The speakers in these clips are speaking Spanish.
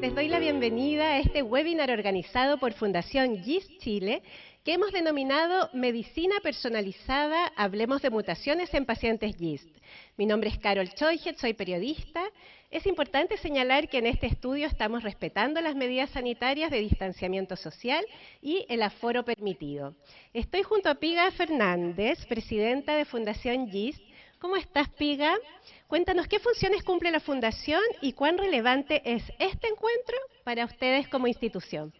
Les doy la bienvenida a este webinar organizado por Fundación GIST Chile, que hemos denominado Medicina Personalizada, Hablemos de Mutaciones en Pacientes GIST. Mi nombre es Carol Choijet, soy periodista. Es importante señalar que en este estudio estamos respetando las medidas sanitarias de distanciamiento social y el aforo permitido. Estoy junto a Piga Fernández, presidenta de Fundación GIST. ¿Cómo estás, Piga? Cuéntanos qué funciones cumple la Fundación y cuán relevante es este encuentro para ustedes como institución.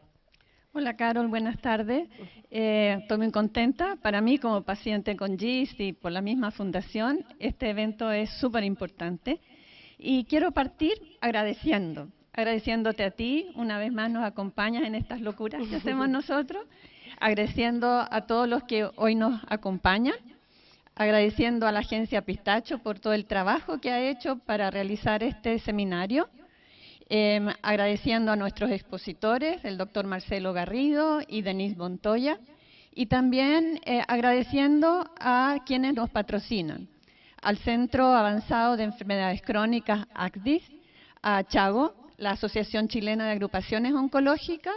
Hola, Carol, buenas tardes. Estoy muy contenta. Para mí, como paciente con GIST y por la misma fundación, este evento es súper importante. Y quiero partir agradeciéndote a ti, una vez más nos acompañas en estas locuras que hacemos nosotros, agradeciendo a todos los que hoy nos acompañan, agradeciendo a la Agencia Pistacho por todo el trabajo que ha hecho para realizar este seminario, agradeciendo a nuestros expositores, el doctor Marcelo Garrido y Denise Montoya, y también agradeciendo a quienes nos patrocinan, al Centro Avanzado de Enfermedades Crónicas, ACDIS, a Chago, la Asociación Chilena de Agrupaciones Oncológicas,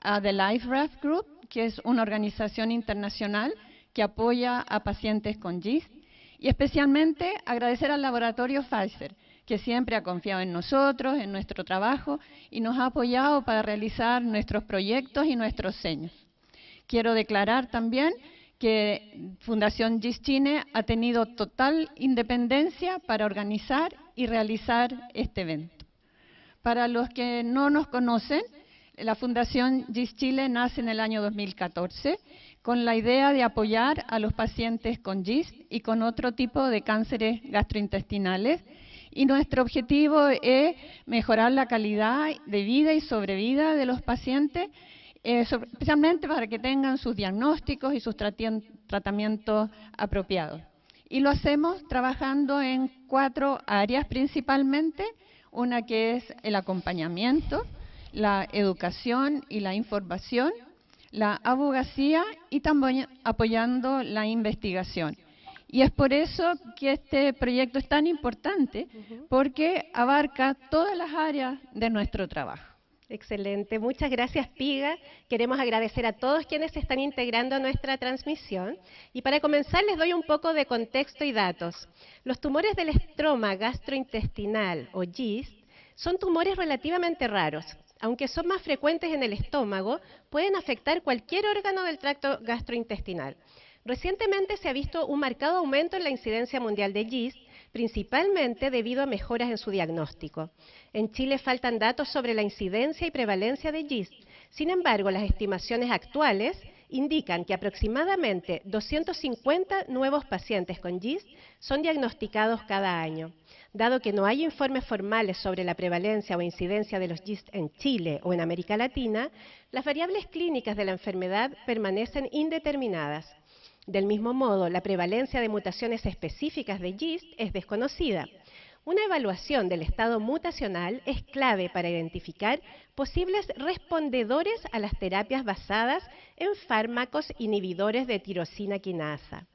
a The LifeRAF Group, que es una organización internacional que apoya a pacientes con GIST, y especialmente agradecer al laboratorio Pfizer, que siempre ha confiado en nosotros, en nuestro trabajo, y nos ha apoyado para realizar nuestros proyectos y nuestros sueños. Quiero declarar también que Fundación GIST Chile ha tenido total independencia para organizar y realizar este evento. Para los que no nos conocen, la Fundación GIST Chile nace en el año 2014 con la idea de apoyar a los pacientes con GIST y con otro tipo de cánceres gastrointestinales. Y nuestro objetivo es mejorar la calidad de vida y sobrevida de los pacientes, especialmente para que tengan sus diagnósticos y sus tratamientos apropiados. Y lo hacemos trabajando en 4 áreas principalmente, una que es el acompañamiento, la educación y la información, la abogacía y también apoyando la investigación. Y es por eso que este proyecto es tan importante, porque abarca todas las áreas de nuestro trabajo. Excelente, muchas gracias, Piga. Queremos agradecer a todos quienes se están integrando a nuestra transmisión. Y para comenzar les doy un poco de contexto y datos. Los tumores del estroma gastrointestinal o GIST son tumores relativamente raros. Aunque son más frecuentes en el estómago, pueden afectar cualquier órgano del tracto gastrointestinal. Recientemente se ha visto un marcado aumento en la incidencia mundial de GIST, principalmente debido a mejoras en su diagnóstico. En Chile faltan datos sobre la incidencia y prevalencia de GIST. Sin embargo, las estimaciones actuales indican que aproximadamente 250 nuevos pacientes con GIST son diagnosticados cada año. Dado que no hay informes formales sobre la prevalencia o incidencia de los GIST en Chile o en América Latina, las variables clínicas de la enfermedad permanecen indeterminadas. Del mismo modo, la prevalencia de mutaciones específicas de GIST es desconocida. Una evaluación del estado mutacional es clave para identificar posibles respondedores a las terapias basadas en fármacos inhibidores de tirosina quinasa.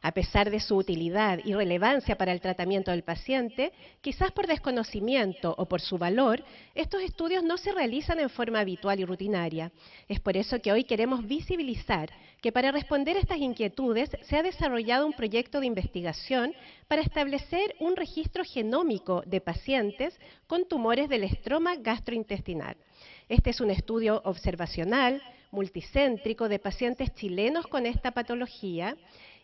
A pesar de su utilidad y relevancia para el tratamiento del paciente, quizás por desconocimiento o por su valor, estos estudios no se realizan en forma habitual y rutinaria. Es por eso que hoy queremos visibilizar que para responder a estas inquietudes se ha desarrollado un proyecto de investigación para establecer un registro genómico de pacientes con tumores del estroma gastrointestinal. Este es un estudio observacional, multicéntrico de pacientes chilenos con esta patología,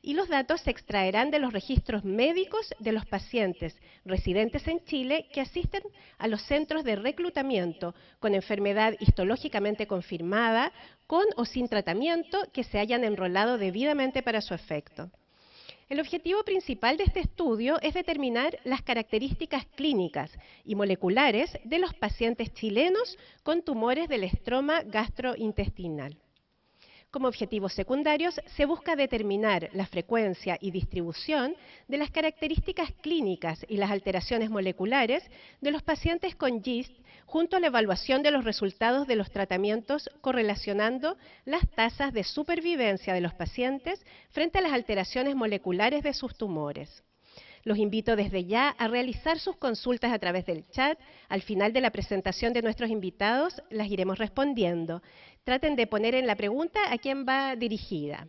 y los datos se extraerán de los registros médicos de los pacientes residentes en Chile que asisten a los centros de reclutamiento con enfermedad histológicamente confirmada, con o sin tratamiento, que se hayan enrolado debidamente para su efecto. El objetivo principal de este estudio es determinar las características clínicas y moleculares de los pacientes chilenos con tumores del estroma gastrointestinal. Como objetivos secundarios, se busca determinar la frecuencia y distribución de las características clínicas y las alteraciones moleculares de los pacientes con GIST, junto a la evaluación de los resultados de los tratamientos correlacionando las tasas de supervivencia de los pacientes frente a las alteraciones moleculares de sus tumores. Los invito desde ya a realizar sus consultas a través del chat. Al final de la presentación de nuestros invitados las iremos respondiendo. Traten de poner en la pregunta a quién va dirigida.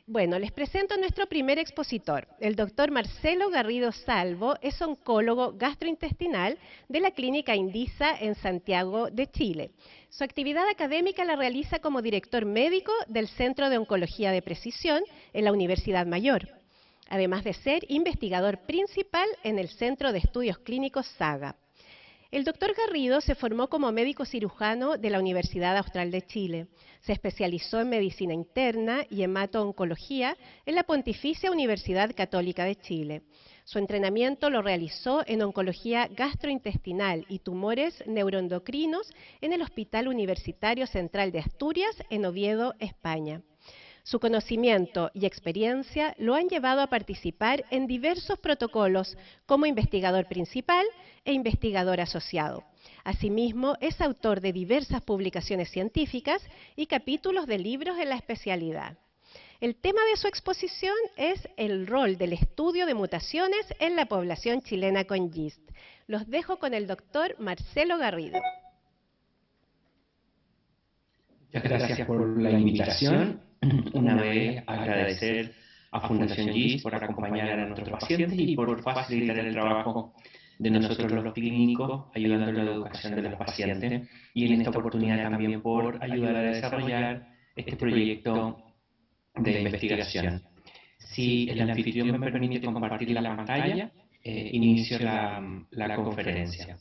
Bueno, les presento a nuestro primer expositor. El doctor Marcelo Garrido Salvo es oncólogo gastrointestinal de la Clínica Indisa en Santiago de Chile. Su actividad académica la realiza como director médico del Centro de Oncología de Precisión en la Universidad Mayor, además de ser investigador principal en el Centro de Estudios Clínicos SAGA. El doctor Garrido se formó como médico cirujano de la Universidad Austral de Chile. Se especializó en medicina interna y hemato-oncología en la Pontificia Universidad Católica de Chile. Su entrenamiento lo realizó en oncología gastrointestinal y tumores neuroendocrinos en el Hospital Universitario Central de Asturias en Oviedo, España. Su conocimiento y experiencia lo han llevado a participar en diversos protocolos como investigador principal e investigador asociado. Asimismo, es autor de diversas publicaciones científicas y capítulos de libros en la especialidad. El tema de su exposición es el rol del estudio de mutaciones en la población chilena con GIST. Los dejo con el doctor Marcelo Garrido. Muchas gracias por la invitación. Una vez agradecer a Fundación GIST por acompañar a nuestros pacientes y por facilitar el trabajo de nosotros los clínicos, ayudando en la educación de los pacientes, y en esta oportunidad también por ayudar a desarrollar este proyecto de investigación. Si el anfitrión me permite compartir la pantalla, inicio la conferencia.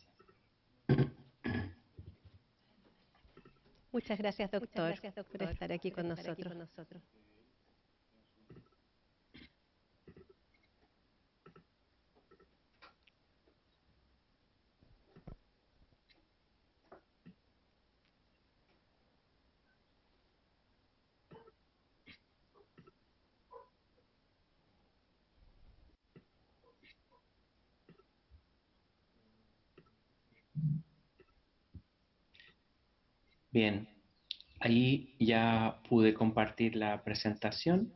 Muchas gracias, doctor, por estar aquí con nosotros. Bien, ahí ya pude compartir la presentación.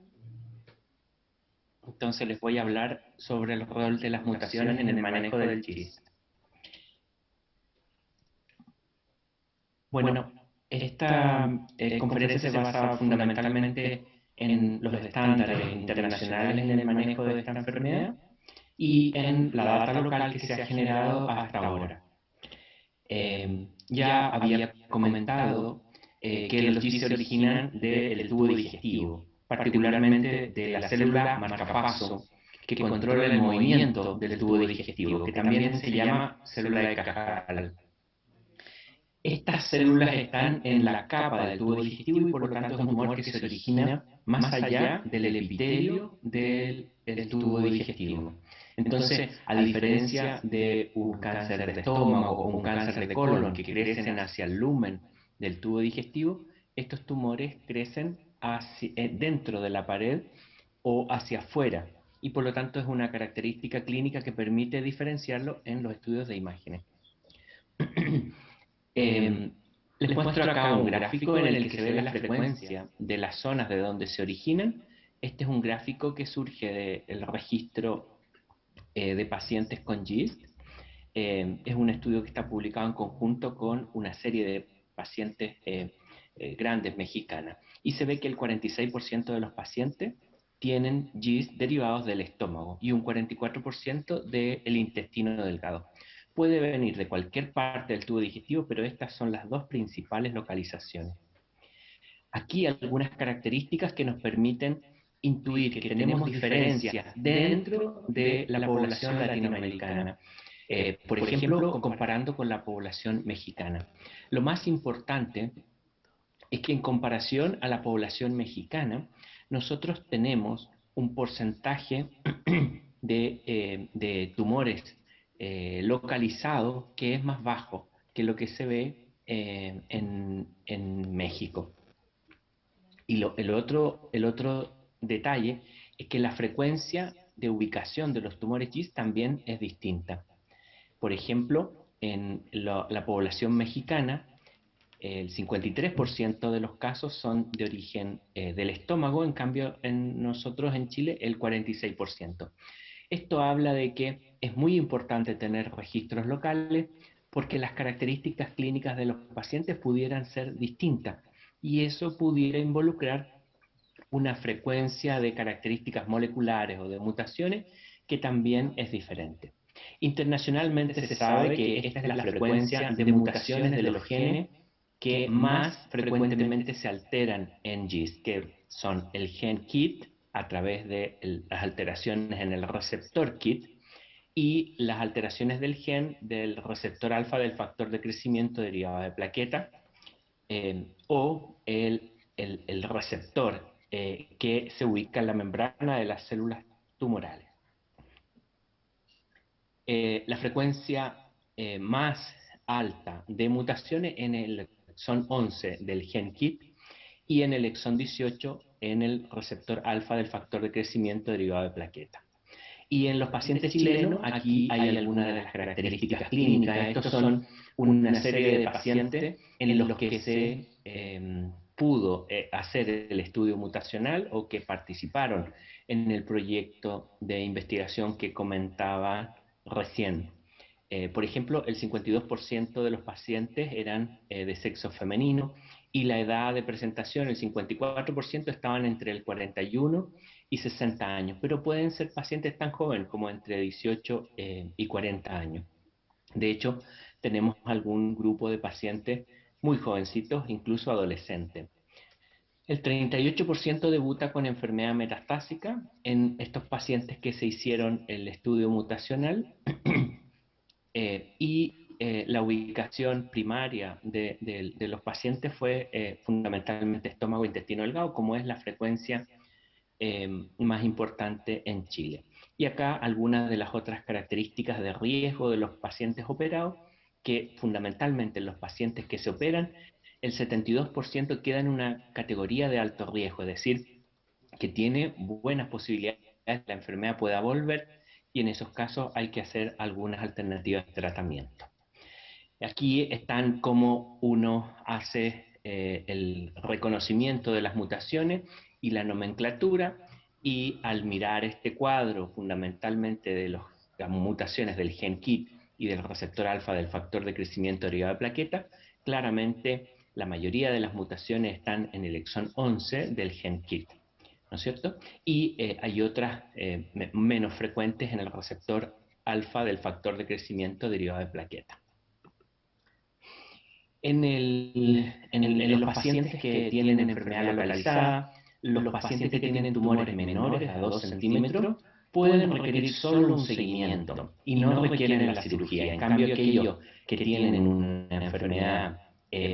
Entonces les voy a hablar sobre el rol de las mutaciones en el manejo del GIST. Bueno, esta conferencia se basa fundamentalmente en los estándares internacionales en el manejo de esta enfermedad y en la data local que se ha generado hasta ahora. Ya había comentado que los GIST se originan del tubo digestivo, particularmente de la célula marcapaso, que controla el movimiento del tubo digestivo, que también se llama célula de Cajal. Estas células están en la capa del tubo digestivo y por lo tanto es un tumor que se origina más allá del epitelio del tubo digestivo. Entonces, a diferencia de un cáncer de estómago o un cáncer de colon que crecen hacia el lumen del tubo digestivo, estos tumores crecen dentro de la pared o hacia afuera, y por lo tanto es una característica clínica que permite diferenciarlo en los estudios de imágenes. Les muestro acá un gráfico en el que se ve la frecuencia de las zonas de donde se originan. Este es un gráfico que surge del registro de pacientes con GIST. Es un estudio que está publicado en conjunto con una serie de pacientes grandes mexicanas. Y se ve que el 46% de los pacientes tienen GIST derivados del estómago y un 44% del intestino delgado. Puede venir de cualquier parte del tubo digestivo, pero estas son las dos principales localizaciones. Aquí algunas características que nos permiten intuir que tenemos diferencias dentro de la población latinoamericana. Por ejemplo, comparando con la población mexicana. Lo más importante es que en comparación a la población mexicana, nosotros tenemos un porcentaje de tumores localizados que es más bajo que lo que se ve en México. Y el otro detalle es que la frecuencia de ubicación de los tumores GIST también es distinta. Por ejemplo, en la población mexicana, el 53% de los casos son de origen del estómago, en cambio en nosotros en Chile el 46%. Esto habla de que es muy importante tener registros locales porque las características clínicas de los pacientes pudieran ser distintas y eso pudiera involucrar una frecuencia de características moleculares o de mutaciones que también es diferente. Internacionalmente se sabe que esta es la frecuencia de mutaciones de los genes que más frecuentemente se alteran en GIST, que son el gen KIT a través de las alteraciones en el receptor KIT y las alteraciones del gen del receptor alfa del factor de crecimiento derivado de plaqueta o el receptor que se ubica en la membrana de las células tumorales. La frecuencia más alta de mutaciones en el exón 11 del gen KIT y en el exón 18 en el receptor alfa del factor de crecimiento derivado de plaqueta. Y en los pacientes chilenos, aquí hay algunas de las características clínicas. Estos son una serie de pacientes en los que se pudo hacer el estudio mutacional o que participaron en el proyecto de investigación que comentaba recién. Por ejemplo, el 52% de los pacientes eran de sexo femenino y la edad de presentación, el 54%, estaban entre el 41 y 60 años, pero pueden ser pacientes tan jóvenes como entre 18 y 40 años. De hecho, tenemos algún grupo de pacientes muy jovencitos, incluso adolescentes. El 38% debuta con enfermedad metastásica en estos pacientes que se hicieron el estudio mutacional la ubicación primaria de los pacientes fue fundamentalmente estómago e intestino delgado, como es la frecuencia más importante en Chile. Y acá algunas de las otras características de riesgo de los pacientes operados, que fundamentalmente en los pacientes que se operan, el 72% queda en una categoría de alto riesgo, es decir, que tiene buenas posibilidades de que la enfermedad pueda volver y en esos casos hay que hacer algunas alternativas de tratamiento. Aquí están cómo uno hace el reconocimiento de las mutaciones y la nomenclatura, y al mirar este cuadro fundamentalmente de las mutaciones del gen KIT y del receptor alfa del factor de crecimiento derivado de plaqueta, claramente la mayoría de las mutaciones están en el exón 11 del gen KIT, ¿no es cierto? Y hay otras menos frecuentes en el receptor alfa del factor de crecimiento derivado de plaqueta. En los pacientes que tienen enfermedad localizada, los pacientes que tienen tumores menores a 2 centímetros pueden requerir solo un seguimiento y no requieren la cirugía. En cambio, aquellos que tienen una enfermedad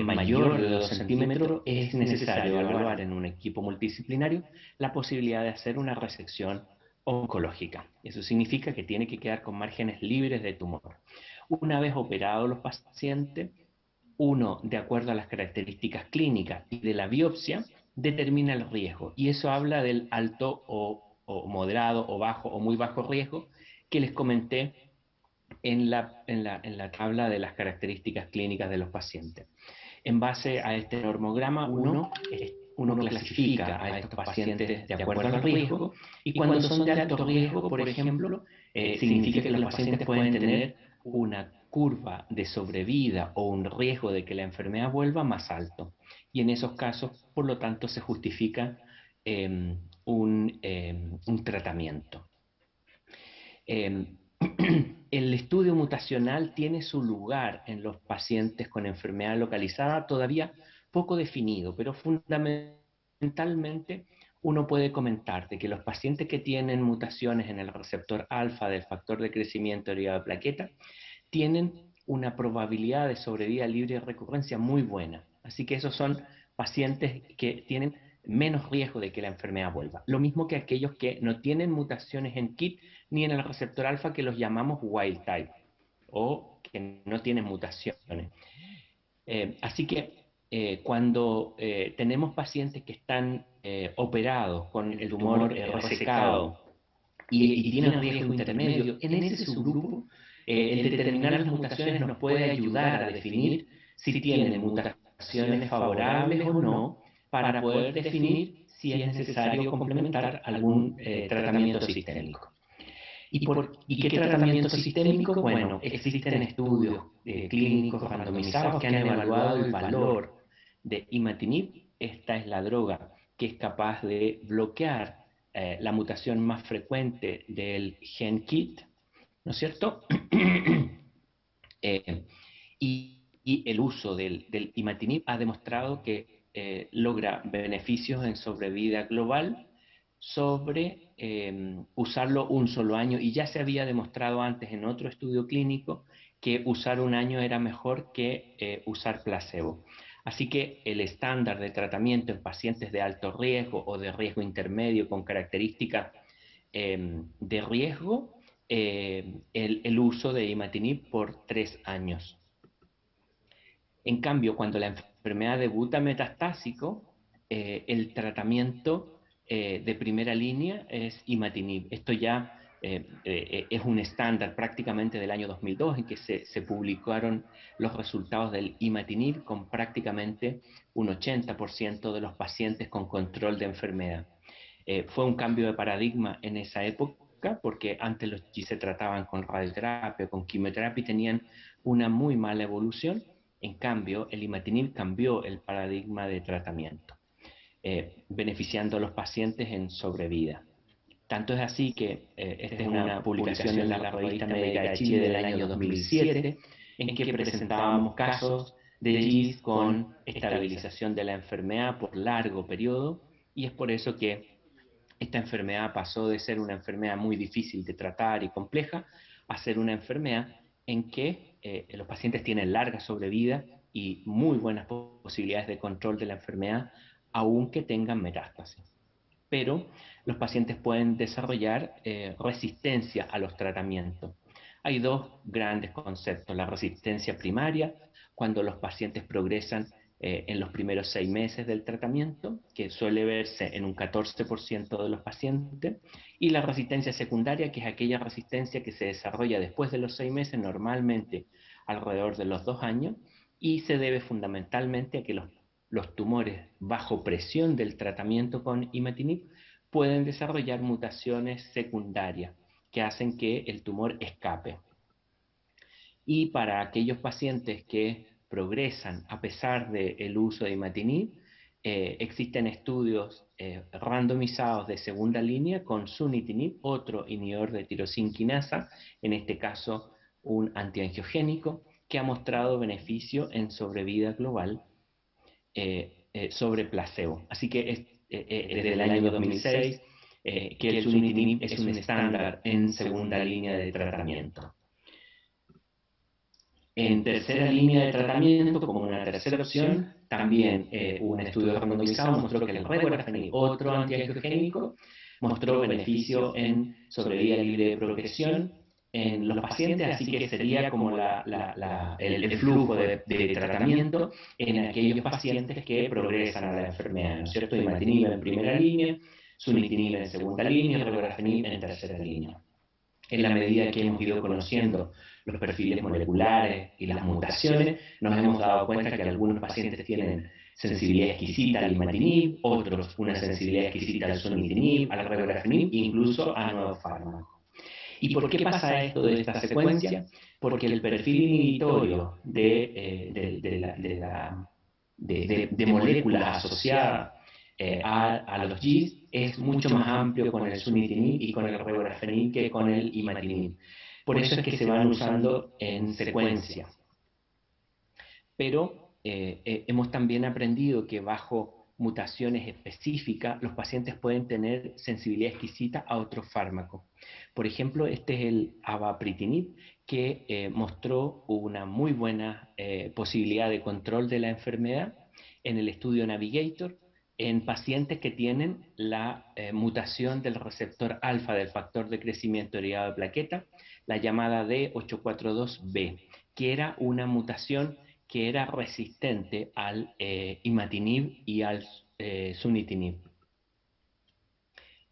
mayor de 2 centímetros, es necesario evaluar en un equipo multidisciplinario la posibilidad de hacer una resección oncológica. Eso significa que tiene que quedar con márgenes libres de tumor. Una vez operados los pacientes, uno, de acuerdo a las características clínicas y de la biopsia, determina el riesgo. Y eso habla del alto o moderado o bajo o muy bajo riesgo que les comenté en la tabla de las características clínicas de los pacientes. En base a este normograma, uno clasifica a estos pacientes de acuerdo al riesgo, y cuando son de alto riesgo, por ejemplo, significa que los pacientes pueden tener una curva de sobrevida o un riesgo de que la enfermedad vuelva más alto. Y en esos casos, por lo tanto, se justifica un tratamiento. El estudio mutacional tiene su lugar en los pacientes con enfermedad localizada todavía poco definido, pero fundamentalmente uno puede comentarte que los pacientes que tienen mutaciones en el receptor alfa del factor de crecimiento derivado de plaqueta tienen una probabilidad de sobrevida libre de recurrencia muy buena. Así que esos son pacientes que tienen menos riesgo de que la enfermedad vuelva. Lo mismo que aquellos que no tienen mutaciones en KIT ni en el receptor alfa, que los llamamos wild type, o que no tienen mutaciones. Así que cuando tenemos pacientes que están operados con el tumor resecado y tienen riesgo intermedio, en ese subgrupo, el determinar las mutaciones nos puede ayudar a definir si tienen mutaciones favorables o no, para poder definir si es necesario complementar algún tratamiento sistémico. ¿Y qué tratamiento sistémico? Bueno, existen estudios clínicos randomizados que han evaluado el valor de imatinib. Esta es la droga que es capaz de bloquear la mutación más frecuente del gen KIT, ¿no es cierto? Y el uso del imatinib ha demostrado que logra beneficios en sobrevida global sobre usarlo un solo año, y ya se había demostrado antes en otro estudio clínico que usar un año era mejor que usar placebo. Así que el estándar de tratamiento en pacientes de alto riesgo o de riesgo intermedio con características de riesgo, el uso de imatinib por 3 años. En cambio, cuando la enfermedad debuta metastásico, el tratamiento de primera línea es imatinib. Esto ya es un estándar prácticamente del año 2002 en que se publicaron los resultados del imatinib con prácticamente un 80% de los pacientes con control de enfermedad. Fue un cambio de paradigma en esa época, porque antes los GIS se trataban con radioterapia, con quimioterapia y tenían una muy mala evolución. En cambio, el imatinib cambió el paradigma de tratamiento, beneficiando a los pacientes en sobrevida. Tanto es así que esta es una publicación en la Revista Médica de Chile del año 2007, en que presentábamos casos de GIS con estabilización de la enfermedad por largo periodo, y es por eso que esta enfermedad pasó de ser una enfermedad muy difícil de tratar y compleja a ser una enfermedad en que los pacientes tienen larga sobrevida y muy buenas posibilidades de control de la enfermedad, aunque tengan metástasis. Pero los pacientes pueden desarrollar resistencia a los tratamientos. Hay dos grandes conceptos: la resistencia primaria, cuando los pacientes progresan en los primeros 6 meses del tratamiento, que suele verse en un 14% de los pacientes, y la resistencia secundaria, que es aquella resistencia que se desarrolla después de los 6 meses, normalmente alrededor de los 2 años, y se debe fundamentalmente a que los tumores bajo presión del tratamiento con imatinib pueden desarrollar mutaciones secundarias que hacen que el tumor escape. Y para aquellos pacientes que progresan a pesar del uso de imatinib, existen estudios randomizados de segunda línea con sunitinib, otro inhibidor de tirosina quinasa, en este caso un antiangiogénico, que ha mostrado beneficio en sobrevida global sobre placebo. Así que desde el año 2006 que el sunitinib es un estándar en segunda línea de tratamiento. En tercera línea de tratamiento, como una tercera opción, también un estudio randomizado mostró que el regorafenib, otro antiangiogénico, mostró beneficio en sobrevida libre de progresión en los pacientes, así que sería como el flujo de tratamiento en aquellos pacientes que progresan a la enfermedad, ¿no es cierto? Imatinib en primera línea, sunitinib en segunda línea y regorafenib en tercera línea. En la medida que hemos ido conociendo los perfiles moleculares y las mutaciones, nos hemos dado cuenta que algunos pacientes tienen sensibilidad exquisita al imatinib, otros una sensibilidad exquisita al sunitinib, al regorafenib, incluso a nuevos fármacos. ¿Y por qué pasa esto de esta secuencia? Porque el perfil inhibitorio de moléculas asociadas a los GIS es mucho más amplio con el sunitinib y con el regorafenib que con el imatinib. Por eso es que se van usando en secuencia. Pero hemos también aprendido que bajo mutaciones específicas los pacientes pueden tener sensibilidad exquisita a otros fármacos. Por ejemplo, este es el avapritinib, que mostró una muy buena posibilidad de control de la enfermedad en el estudio Navigator, en pacientes que tienen la mutación del receptor alfa del factor de crecimiento derivado de plaqueta, la llamada D842B, que era una mutación que era resistente al imatinib y al sunitinib.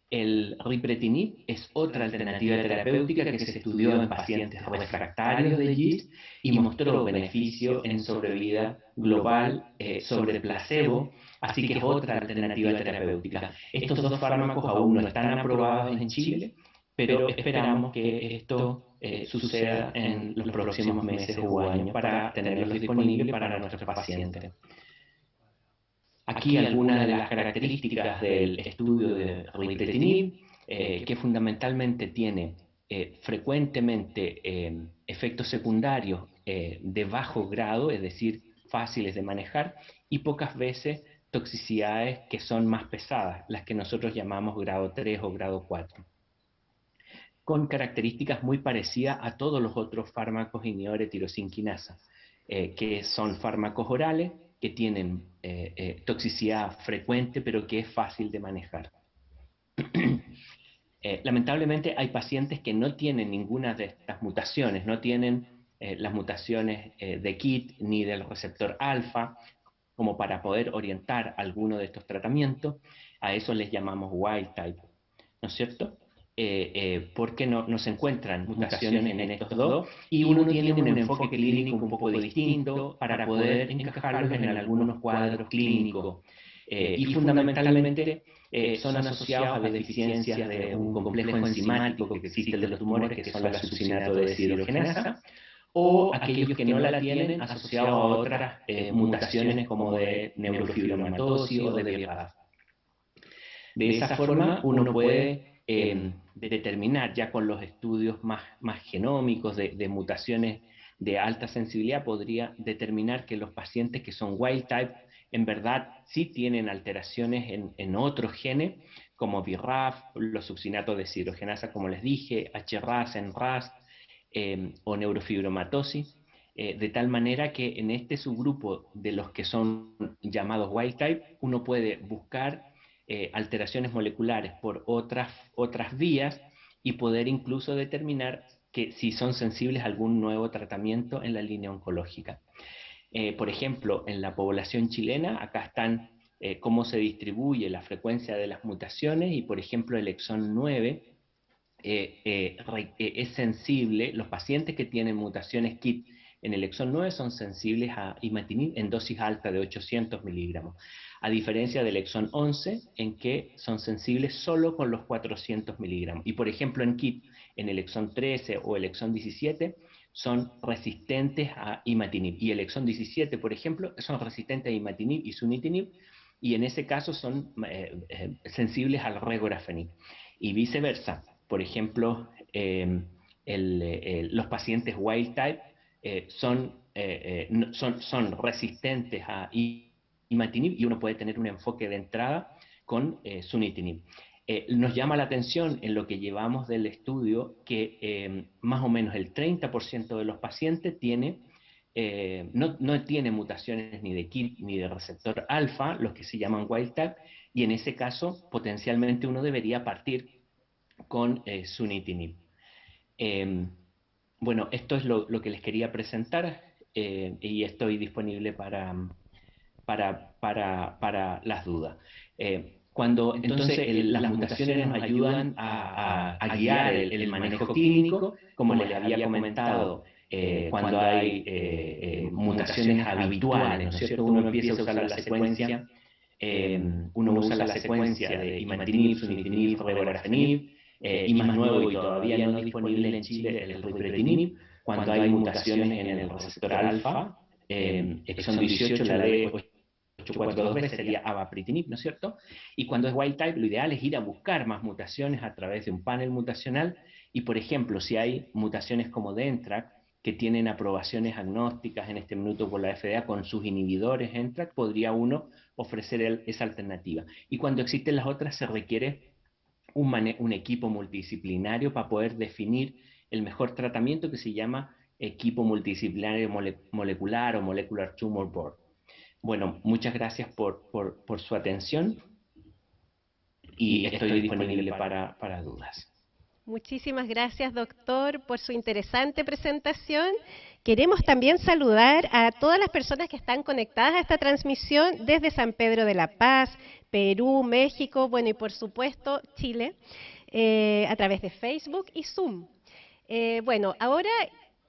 El ripretinib es otra alternativa terapéutica que se estudió en pacientes refractarios de GIST y mostró beneficio en sobrevida global sobre placebo, así que es otra alternativa terapéutica. Estos dos fármacos aún no están aprobados en Chile, pero esperamos que esto suceda en los próximos meses o años para tenerlos disponibles para nuestros pacientes. Aquí algunas de las características del estudio de ripretinib, que fundamentalmente tiene frecuentemente efectos secundarios de bajo grado, es decir, fáciles de manejar, y pocas veces toxicidades que son más pesadas, las que nosotros llamamos grado 3 o grado 4, con características muy parecidas a todos los otros fármacos inhibidores de tirosinquinasa, que son fármacos orales, que tienen toxicidad frecuente, pero que es fácil de manejar. Lamentablemente hay pacientes que no tienen ninguna de estas mutaciones, no tienen las mutaciones de KIT ni del receptor alfa, como para poder orientar alguno de estos tratamientos. A eso les llamamos wild type, ¿no es cierto? Porque no se encuentran mutaciones en estos dos, y uno tiene un enfoque clínico un poco distinto para poder encajarlos en algunos cuadros clínicos. Y fundamentalmente son asociados a deficiencias de un complejo enzimático que existe en los tumores, que son la succinato deshidrogenasa, o aquellos que no la tienen asociados a otras mutaciones como de neurofibromatosis o de BRAF. De esa forma uno puede determinar ya con los estudios más genómicos de mutaciones de alta sensibilidad, podría determinar que los pacientes que son wild type en verdad sí tienen alteraciones en otros genes, como BRAF, los succinatos de deshidrogenasa, como les dije, HRAS, NRAS, o neurofibromatosis, de tal manera que en este subgrupo de los que son llamados wild type, uno puede buscar alteraciones moleculares por otras vías y poder incluso determinar que si son sensibles a algún nuevo tratamiento en la línea oncológica. Por ejemplo, en la población chilena, acá están cómo se distribuye la frecuencia de las mutaciones, y por ejemplo el exón 9 es sensible. Los pacientes que tienen mutaciones KIT en el exón 9 son sensibles a imatinib en dosis alta de 800 miligramos, a diferencia del exón 11, en que son sensibles solo con los 400 miligramos. Y por ejemplo en KIT, en el exón 13 o el exón 17, son resistentes a imatinib. Y el exón 17, por ejemplo, son resistentes a imatinib y sunitinib, y en ese caso son sensibles al regorafenib. Y viceversa. Por ejemplo, los pacientes wild type son resistentes a imatinib, y uno puede tener un enfoque de entrada con sunitinib. Nos llama la atención en lo que llevamos del estudio que más o menos el 30% de los pacientes no tiene mutaciones ni de KIT ni de receptor alfa, los que se llaman wild type, y en ese caso potencialmente uno debería partir con sunitinib. Bueno, esto es lo que les quería presentar, y estoy disponible para las dudas. Entonces las mutaciones nos ayudan a guiar el manejo clínico, como les había comentado. Cuando hay mutaciones habituales, ¿no es cierto? Uno empieza a usar la secuencia, uno usa la secuencia de imatinib, sunitinib, regorafenib, y más nuevo y todavía no disponible en Chile, el ripretinib. Cuando hay mutaciones en el receptor alfa, exón 18, la D842B sería avapritinib, ¿no es cierto? Y cuando es wild type, lo ideal es ir a buscar más mutaciones a través de un panel mutacional, y por ejemplo, si hay mutaciones como NTRK, que tienen aprobaciones agnósticas en este minuto por la FDA con sus inhibidores NTRK, podría uno ofrecer esa alternativa. Y cuando existen las otras, se requiere un equipo multidisciplinario para poder definir el mejor tratamiento, que se llama equipo multidisciplinario molecular o Molecular Tumor Board. Bueno, muchas gracias por su atención, y estoy disponible para dudas. Muchísimas gracias, doctor, por su interesante presentación. Queremos también saludar a todas las personas que están conectadas a esta transmisión desde San Pedro de la Paz, Perú, México, bueno, y por supuesto Chile, a través de Facebook y Zoom. Bueno, ahora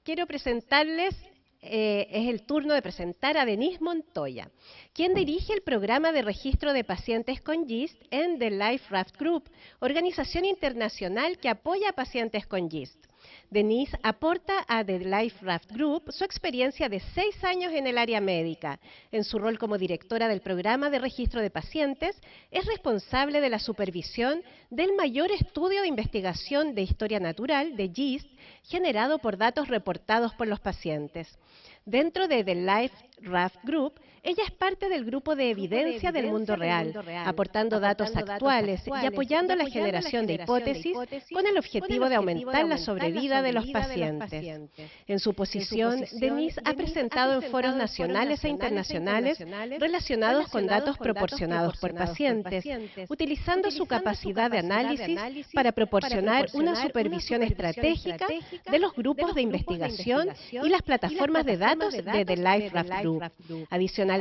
quiero presentarles es el turno de presentar a Denise Montoya, quien dirige el programa de registro de pacientes con GIST en The Life Raft Group, organización internacional que apoya a pacientes con GIST. Denise aporta a The Life Raft Group su experiencia de 6 años en el área médica. En su rol como directora del programa de registro de pacientes, es responsable de la supervisión del mayor estudio de investigación de historia natural de GIST generado por datos reportados por los pacientes. Dentro de The Life Raft Group, ella es parte del grupo de evidencia del mundo real, aportando datos actuales y apoyando la generación de hipótesis con el objetivo de aumentar la sobrevida de los pacientes. En su posición, Denise ha presentado en foros nacionales e internacionales relacionados con datos proporcionados por pacientes, utilizando su capacidad de análisis para proporcionar una supervisión estratégica de los grupos de investigación y las plataformas de datos de The Life Raft Group. Adicionalmente,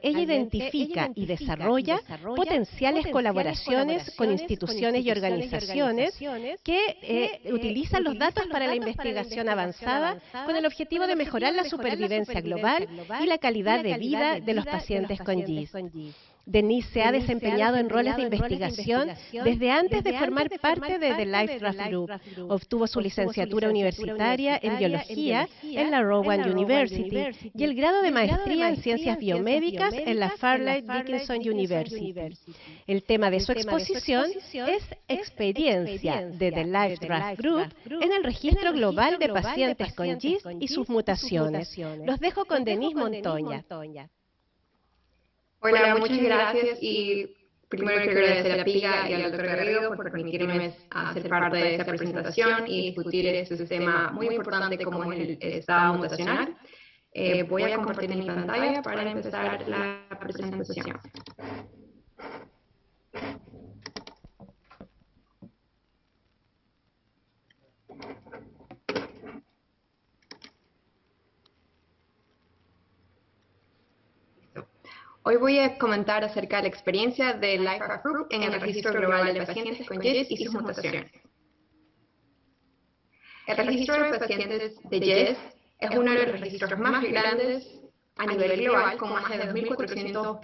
ella identifica y desarrolla potenciales colaboraciones con instituciones y organizaciones que utilizan los datos para la investigación avanzada con el objetivo de mejorar la supervivencia global y la calidad de vida de los pacientes con GIST. Denise se ha desempeñado en roles de investigación desde antes de formar parte de The Life Raft Group. Obtuvo su licenciatura universitaria en biología en la Rowan University y el grado de maestría en ciencias biomédicas en la Fairleigh Dickinson University. El tema de su exposición es experiencia de The Life Raft Group en el registro global de pacientes con GIST y sus mutaciones. Los dejo con Denise Montoya. Hola, muchas gracias y primero quiero agradecer a Piga y al doctor Garrido por permitirme ser parte de esta presentación y discutir este tema muy importante como es el estado mutacional. Voy a compartir mi pantalla para empezar la presentación. Hoy voy a comentar acerca de la experiencia de Life Raft Group en el registro global de pacientes con GIST y sus mutaciones. El registro de pacientes de GIST es uno de los registros más grandes a nivel global, con más de 2.400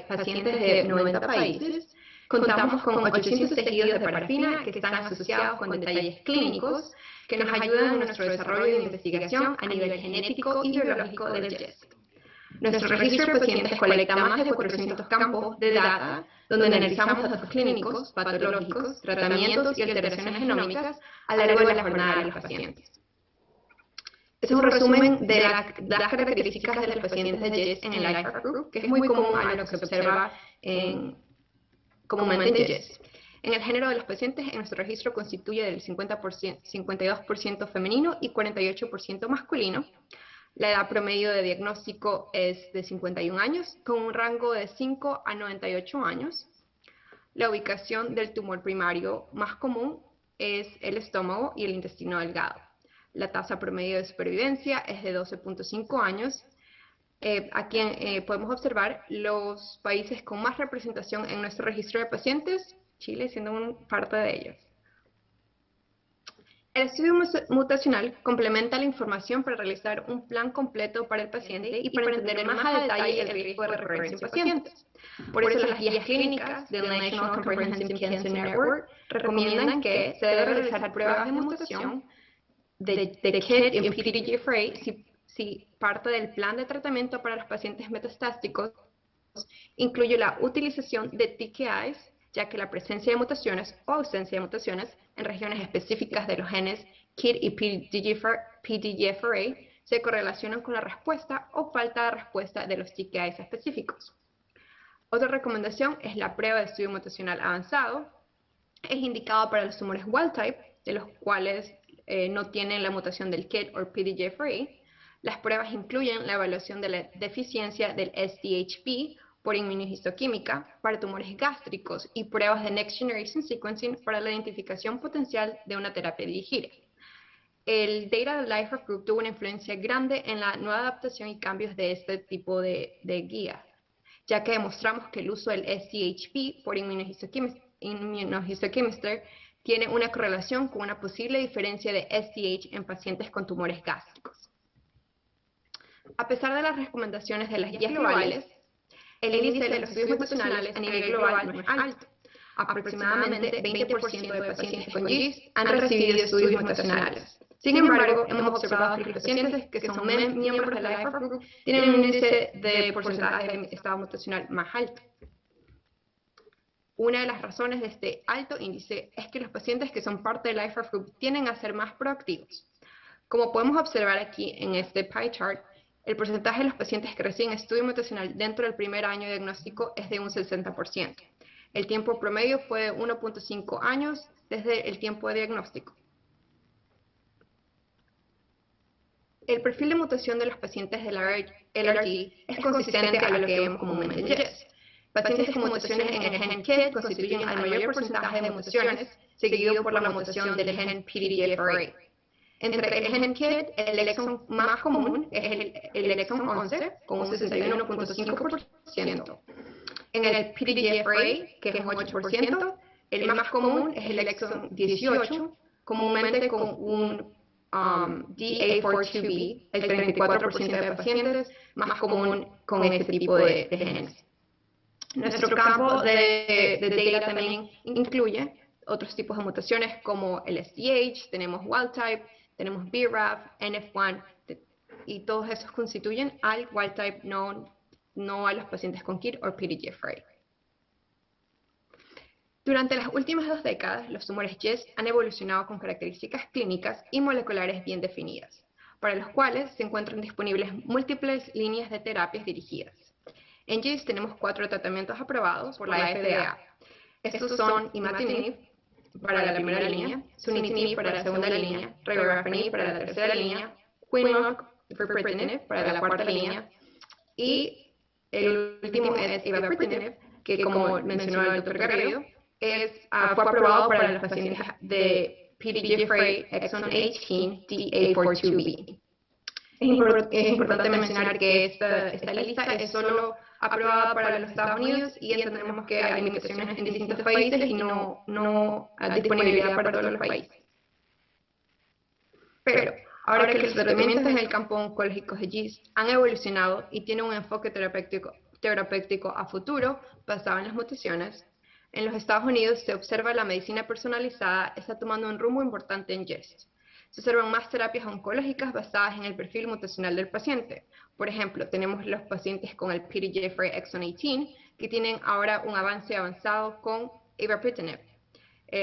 pacientes de 90 países. Contamos con 800 tejidos de parafina que están asociados con detalles clínicos que nos ayudan en nuestro desarrollo de investigación a nivel genético y biológico del GIST. Nuestro registro de pacientes colecta más de 400 campos de data, donde analizamos datos clínicos, patológicos, tratamientos y alteraciones genómicas a lo largo de la jornada de los pacientes. Este es un resumen de las características de los pacientes de GIST en el Life Raft Group, que es muy común a lo que se observa comúnmente en GIST. En el género de los pacientes, en nuestro registro constituye del 52% femenino y 48% masculino. La edad promedio de diagnóstico es de 51 años, con un rango de 5 a 98 años. La ubicación del tumor primario más común es el estómago y el intestino delgado. La tasa promedio de supervivencia es de 12.5 años. Aquí podemos observar los países con más representación en nuestro registro de pacientes, Chile siendo parte de ellos. El estudio mutacional complementa la información para realizar un plan completo para el paciente y para entender más a detalle el riesgo de recurrencia en pacientes. Por eso las guías clínicas del National Comprehensive Cancer Network recomiendan que se debe realizar pruebas de mutación de KIT y PTGFR si parte del plan de tratamiento para los pacientes metastásicos incluye la utilización de TKIs, ya que la presencia de mutaciones o ausencia de mutaciones en regiones específicas de los genes KIT y PTGFR se correlacionan con la respuesta o falta de respuesta de los TKIs específicos. Otra recomendación es la prueba de estudio mutacional avanzado. Es indicado para los tumores wild type, de los cuales no tienen la mutación del KIT o PTGFR. Las pruebas incluyen la evaluación de la deficiencia del SDHP por inmunohistoquímica para tumores gástricos y pruebas de Next Generation Sequencing para la identificación potencial de una terapia dirigida. El data del Life Raft Group tuvo una influencia grande en la nueva adaptación y cambios de este tipo de guía, ya que demostramos que el uso del SDHP por inmunohistochemistry tiene una correlación con una posible diferencia de SDH en pacientes con tumores gástricos. A pesar de las recomendaciones de las guías globales, el índice de los estudios mutacionales a nivel global no es alto. Aproximadamente 20% de pacientes con GIST han recibido estudios mutacionales. Sin embargo, hemos observado que los pacientes que son miembros de la IFRAF Group tienen un índice de porcentaje de estado mutacional más alto. Una de las razones de este alto índice es que los pacientes que son parte de la IFRAF Group tienden a ser más proactivos. Como podemos observar aquí en este pie chart, el porcentaje de los pacientes que reciben estudio mutacional dentro del primer año de diagnóstico es de un 60%. El tiempo promedio fue de 1.5 años desde el tiempo de diagnóstico. El perfil de mutación de los pacientes de la LRG es consistente a lo que vemos comúnmente en GIST. Pacientes con mutaciones en el gen KIT constituyen el mayor porcentaje de mutaciones, seguido por la mutación del gen PDGFR. Entre el gen KIT, el exón más común es el exón 11, con un 61.5%. En el PDGFR, que es un 8%, el más común es el exón 18, comúnmente con un DA42B, el 34% de pacientes, más común con este tipo de genes. Nuestro campo de data también incluye otros tipos de mutaciones como el SDH, tenemos wild type, tenemos BRAF, NF1, y todos esos constituyen al wild type, no a los pacientes con KIT o PDGFR. Durante las últimas 2 décadas, los tumores GIST han evolucionado con características clínicas y moleculares bien definidas, para los cuales se encuentran disponibles múltiples líneas de terapias dirigidas. En GIST tenemos 4 tratamientos aprobados por la FDA. Estos son imatinib para la primera línea, sunitinib para la segunda línea, regorafenib para la tercera línea, Qinlock ripretinib para la cuarta línea, y el último es avapritinib, que como mencionó el Dr. Garrido, fue aprobado para los pacientes de PDGFR exon 18 DA42B. Es importante mencionar que esta lista es solo aprobada para los Estados Unidos y entendemos que hay limitaciones en distintos países y no hay disponibilidad para todos los países. Pero ahora que los tratamientos en el campo oncológico de GIST han evolucionado y tienen un enfoque terapéutico a futuro basado en las mutaciones, en los Estados Unidos se observa la medicina personalizada está tomando un rumbo importante en GIST. Se observan más terapias oncológicas basadas en el perfil mutacional del paciente. Por ejemplo, tenemos los pacientes con el PDGFR exon 18 que tienen ahora un avance avanzado con avapritinib,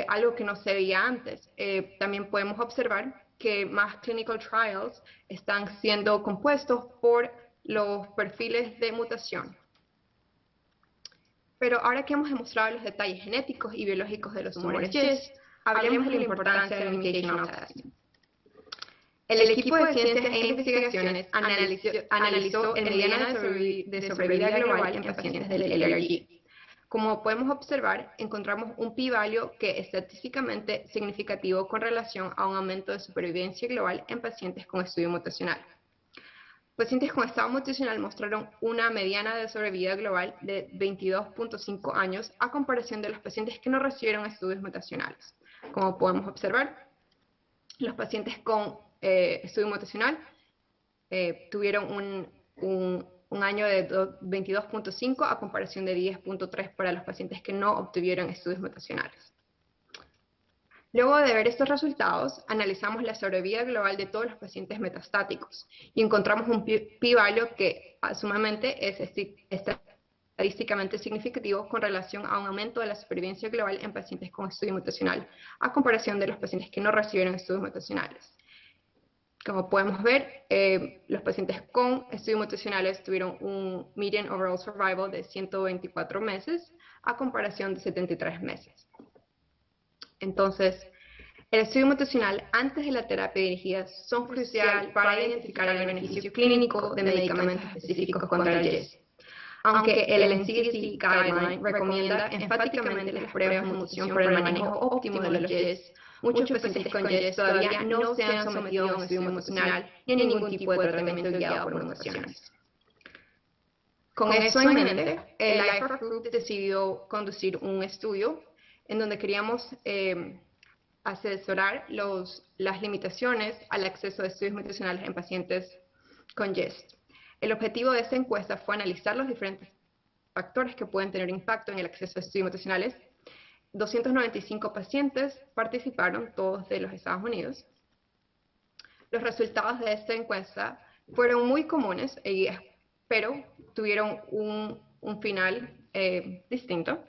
algo que no se veía antes. También podemos observar que más clinical trials están siendo compuestos por los perfiles de mutación. Pero ahora que hemos demostrado los detalles genéticos y biológicos de los tumores GIST, hablemos de la importancia del mutational testing. El equipo de ciencias e investigaciones analizó el mediano de sobrevida global en pacientes del LRG. Como podemos observar, encontramos un p-value que es estadísticamente significativo con relación a un aumento de supervivencia global en pacientes con estudio mutacional. Pacientes con estado mutacional mostraron una mediana de sobrevida global de 22.5 años a comparación de los pacientes que no recibieron estudios mutacionales. Como podemos observar, los pacientes con estudio mutacional tuvieron un año de 22.5 a comparación de 10.3 para los pacientes que no obtuvieron estudios mutacionales. Luego de ver estos resultados, analizamos la sobrevida global de todos los pacientes metastáticos y encontramos un p-value que sumamente es estadísticamente significativo con relación a un aumento de la supervivencia global en pacientes con estudio mutacional, a comparación de los pacientes que no recibieron estudios mutacionales. Como podemos ver, los pacientes con estudios mutacionales tuvieron un median overall survival de 124 meses, a comparación de 73 meses. Entonces, el estudio mutacional antes de la terapia dirigida son crucial para identificar el beneficio clínico de medicamentos específicos contra el GIST. Aunque el NCCN Guideline recomienda enfáticamente las pruebas de mutación para el manejo óptimo de los GIST, muchos pacientes con GIST todavía no se han sometido a un estudio mutacional ni a ningún tipo de tratamiento guiado por mutaciones. Con eso en mente, el IFRAF Group decidió conducir un estudio en donde queríamos asesorar las limitaciones al acceso a estudios mutacionales en pacientes con GIST. El objetivo de esta encuesta fue analizar los diferentes factores que pueden tener impacto en el acceso a estudios mutacionales. 295 pacientes participaron, todos de los Estados Unidos. Los resultados de esta encuesta fueron muy comunes, pero tuvieron un final distinto.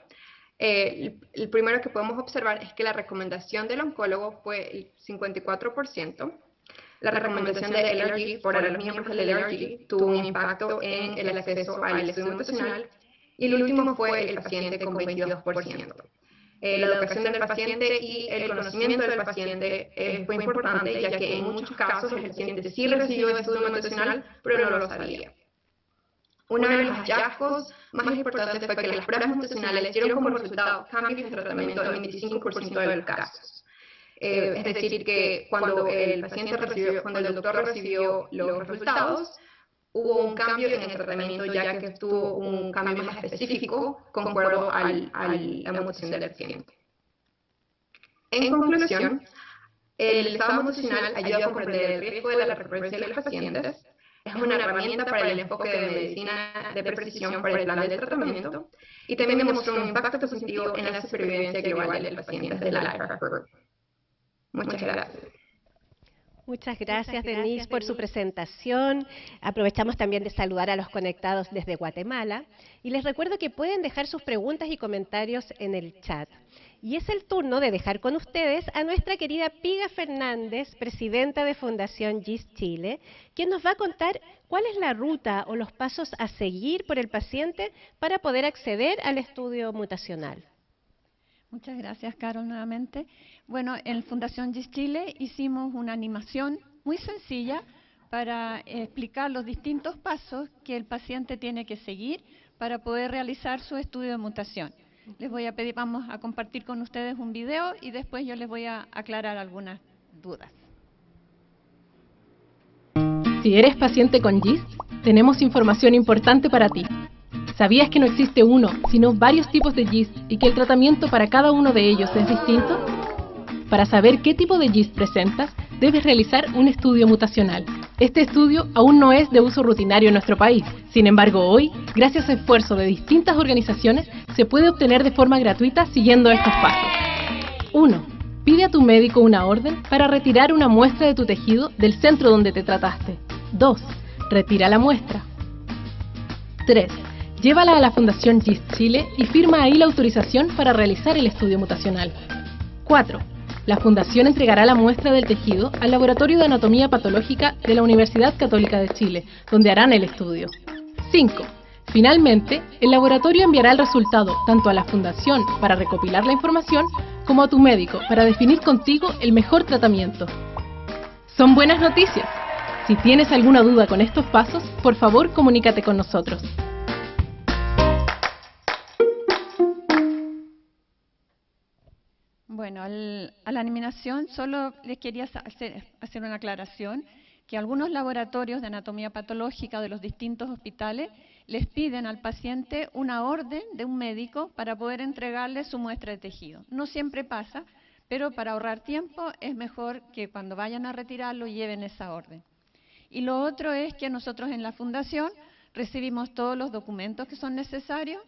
El primero que podemos observar es que la recomendación del oncólogo fue el 54%. La recomendación de LRG para los miembros del LRG tuvo un impacto en el acceso al estudio mutacional. Y el último fue el paciente con 22%. La educación del paciente y el conocimiento del paciente fue importante, ya que en muchos casos el paciente sí recibió estudio mutacional, pero no lo sabía. Uno de los hallazgos más importantes fue que las pruebas mutacionales dieron como resultado cambios de tratamiento en 25% de los casos. Es decir, que cuando el doctor recibió los resultados, hubo un cambio en el tratamiento, ya que tuvo un cambio más específico concuerdo a la mutación del paciente. En conclusión, el estado mutacional ayuda a comprender el riesgo de la recurrencia de los pacientes, es una herramienta para el enfoque de medicina de precisión para el plan de tratamiento y también demostró un impacto positivo en la supervivencia global de los pacientes de la LifeHeart Group. Muchas gracias. Muchas gracias, Denise, por su presentación. Aprovechamos también de saludar a los conectados desde Guatemala. Y les recuerdo que pueden dejar sus preguntas y comentarios en el chat. Y es el turno de dejar con ustedes a nuestra querida Piga Fernández, presidenta de Fundación GIST Chile, quien nos va a contar cuál es la ruta o los pasos a seguir por el paciente para poder acceder al estudio mutacional. Muchas gracias, Carol, nuevamente. Bueno, en Fundación GIST Chile hicimos una animación muy sencilla para explicar los distintos pasos que el paciente tiene que seguir para poder realizar su estudio de mutación. Les voy a pedir, vamos a compartir con ustedes un video y después yo les voy a aclarar algunas dudas. Si eres paciente con GIST, tenemos información importante para ti. ¿Sabías que no existe uno, sino varios tipos de GIST y que el tratamiento para cada uno de ellos es distinto? Para saber qué tipo de GIST presentas, debes realizar un estudio mutacional. Este estudio aún no es de uso rutinario en nuestro país. Sin embargo, hoy, gracias a esfuerzo de distintas organizaciones, se puede obtener de forma gratuita siguiendo estos pasos. 1. Pide a tu médico una orden para retirar una muestra de tu tejido del centro donde te trataste. 2. Retira la muestra. 3. Llévala a la Fundación GIST Chile y firma ahí la autorización para realizar el estudio mutacional. 4. La Fundación entregará la muestra del tejido al Laboratorio de Anatomía Patológica de la Universidad Católica de Chile, donde harán el estudio. 5. Finalmente, el laboratorio enviará el resultado tanto a la Fundación para recopilar la información, como a tu médico para definir contigo el mejor tratamiento. Son buenas noticias. Si tienes alguna duda con estos pasos, por favor comunícate con nosotros. Bueno, a la animación solo les quería hacer una aclaración, que algunos laboratorios de anatomía patológica de los distintos hospitales les piden al paciente una orden de un médico para poder entregarle su muestra de tejido. No siempre pasa, pero para ahorrar tiempo es mejor que cuando vayan a retirarlo lleven esa orden. Y lo otro es que nosotros en la Fundación recibimos todos los documentos que son necesarios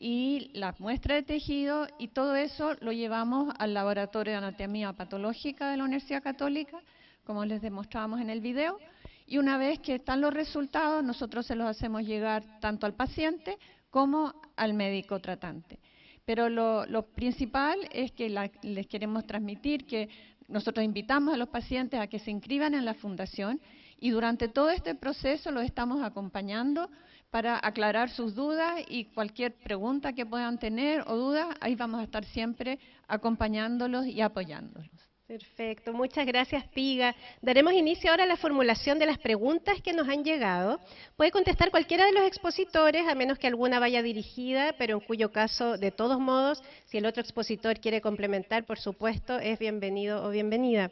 y la muestra de tejido, y todo eso lo llevamos al Laboratorio de Anatomía Patológica de la Universidad Católica, como les demostrábamos en el video, y una vez que están los resultados, nosotros se los hacemos llegar tanto al paciente como al médico tratante. Pero lo principal es que les queremos transmitir que nosotros invitamos a los pacientes a que se inscriban en la Fundación y durante todo este proceso los estamos acompañando para aclarar sus dudas y cualquier pregunta que puedan tener o dudas, ahí vamos a estar siempre acompañándolos y apoyándolos. Perfecto, muchas gracias, Piga. Daremos inicio ahora a la formulación de las preguntas que nos han llegado. Puede contestar cualquiera de los expositores, a menos que alguna vaya dirigida, pero en cuyo caso, de todos modos, si el otro expositor quiere complementar, por supuesto, es bienvenido o bienvenida.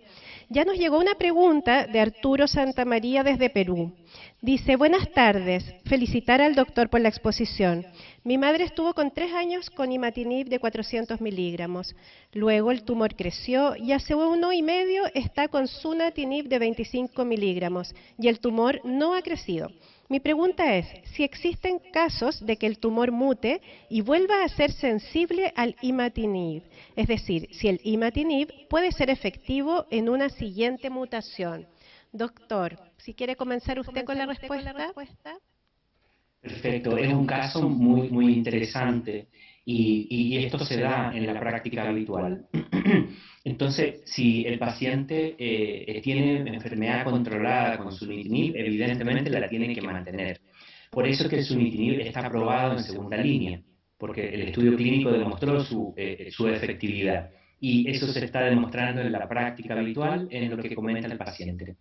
Ya nos llegó una pregunta de Arturo Santamaría desde Perú. Dice, buenas tardes, felicitar al doctor por la exposición. Mi madre estuvo con 3 años con imatinib de 400 miligramos. Luego el tumor creció y hace paciente 1,5 está con sunitinib de 25 miligramos y el tumor no ha crecido. Mi pregunta es, si existen casos de que el tumor mute y vuelva a ser sensible al imatinib, es decir, si el imatinib puede ser efectivo en una siguiente mutación. Doctor, si quiere comenzar usted con la respuesta. Perfecto, es un caso muy interesante y esto se da en la práctica habitual. Entonces, si el paciente tiene enfermedad controlada con sunitinib, evidentemente la tiene que mantener. Por eso es que el sunitinib está aprobado en segunda línea, porque el estudio clínico demostró su efectividad. Y eso se está demostrando en la práctica habitual en lo que comenta el paciente.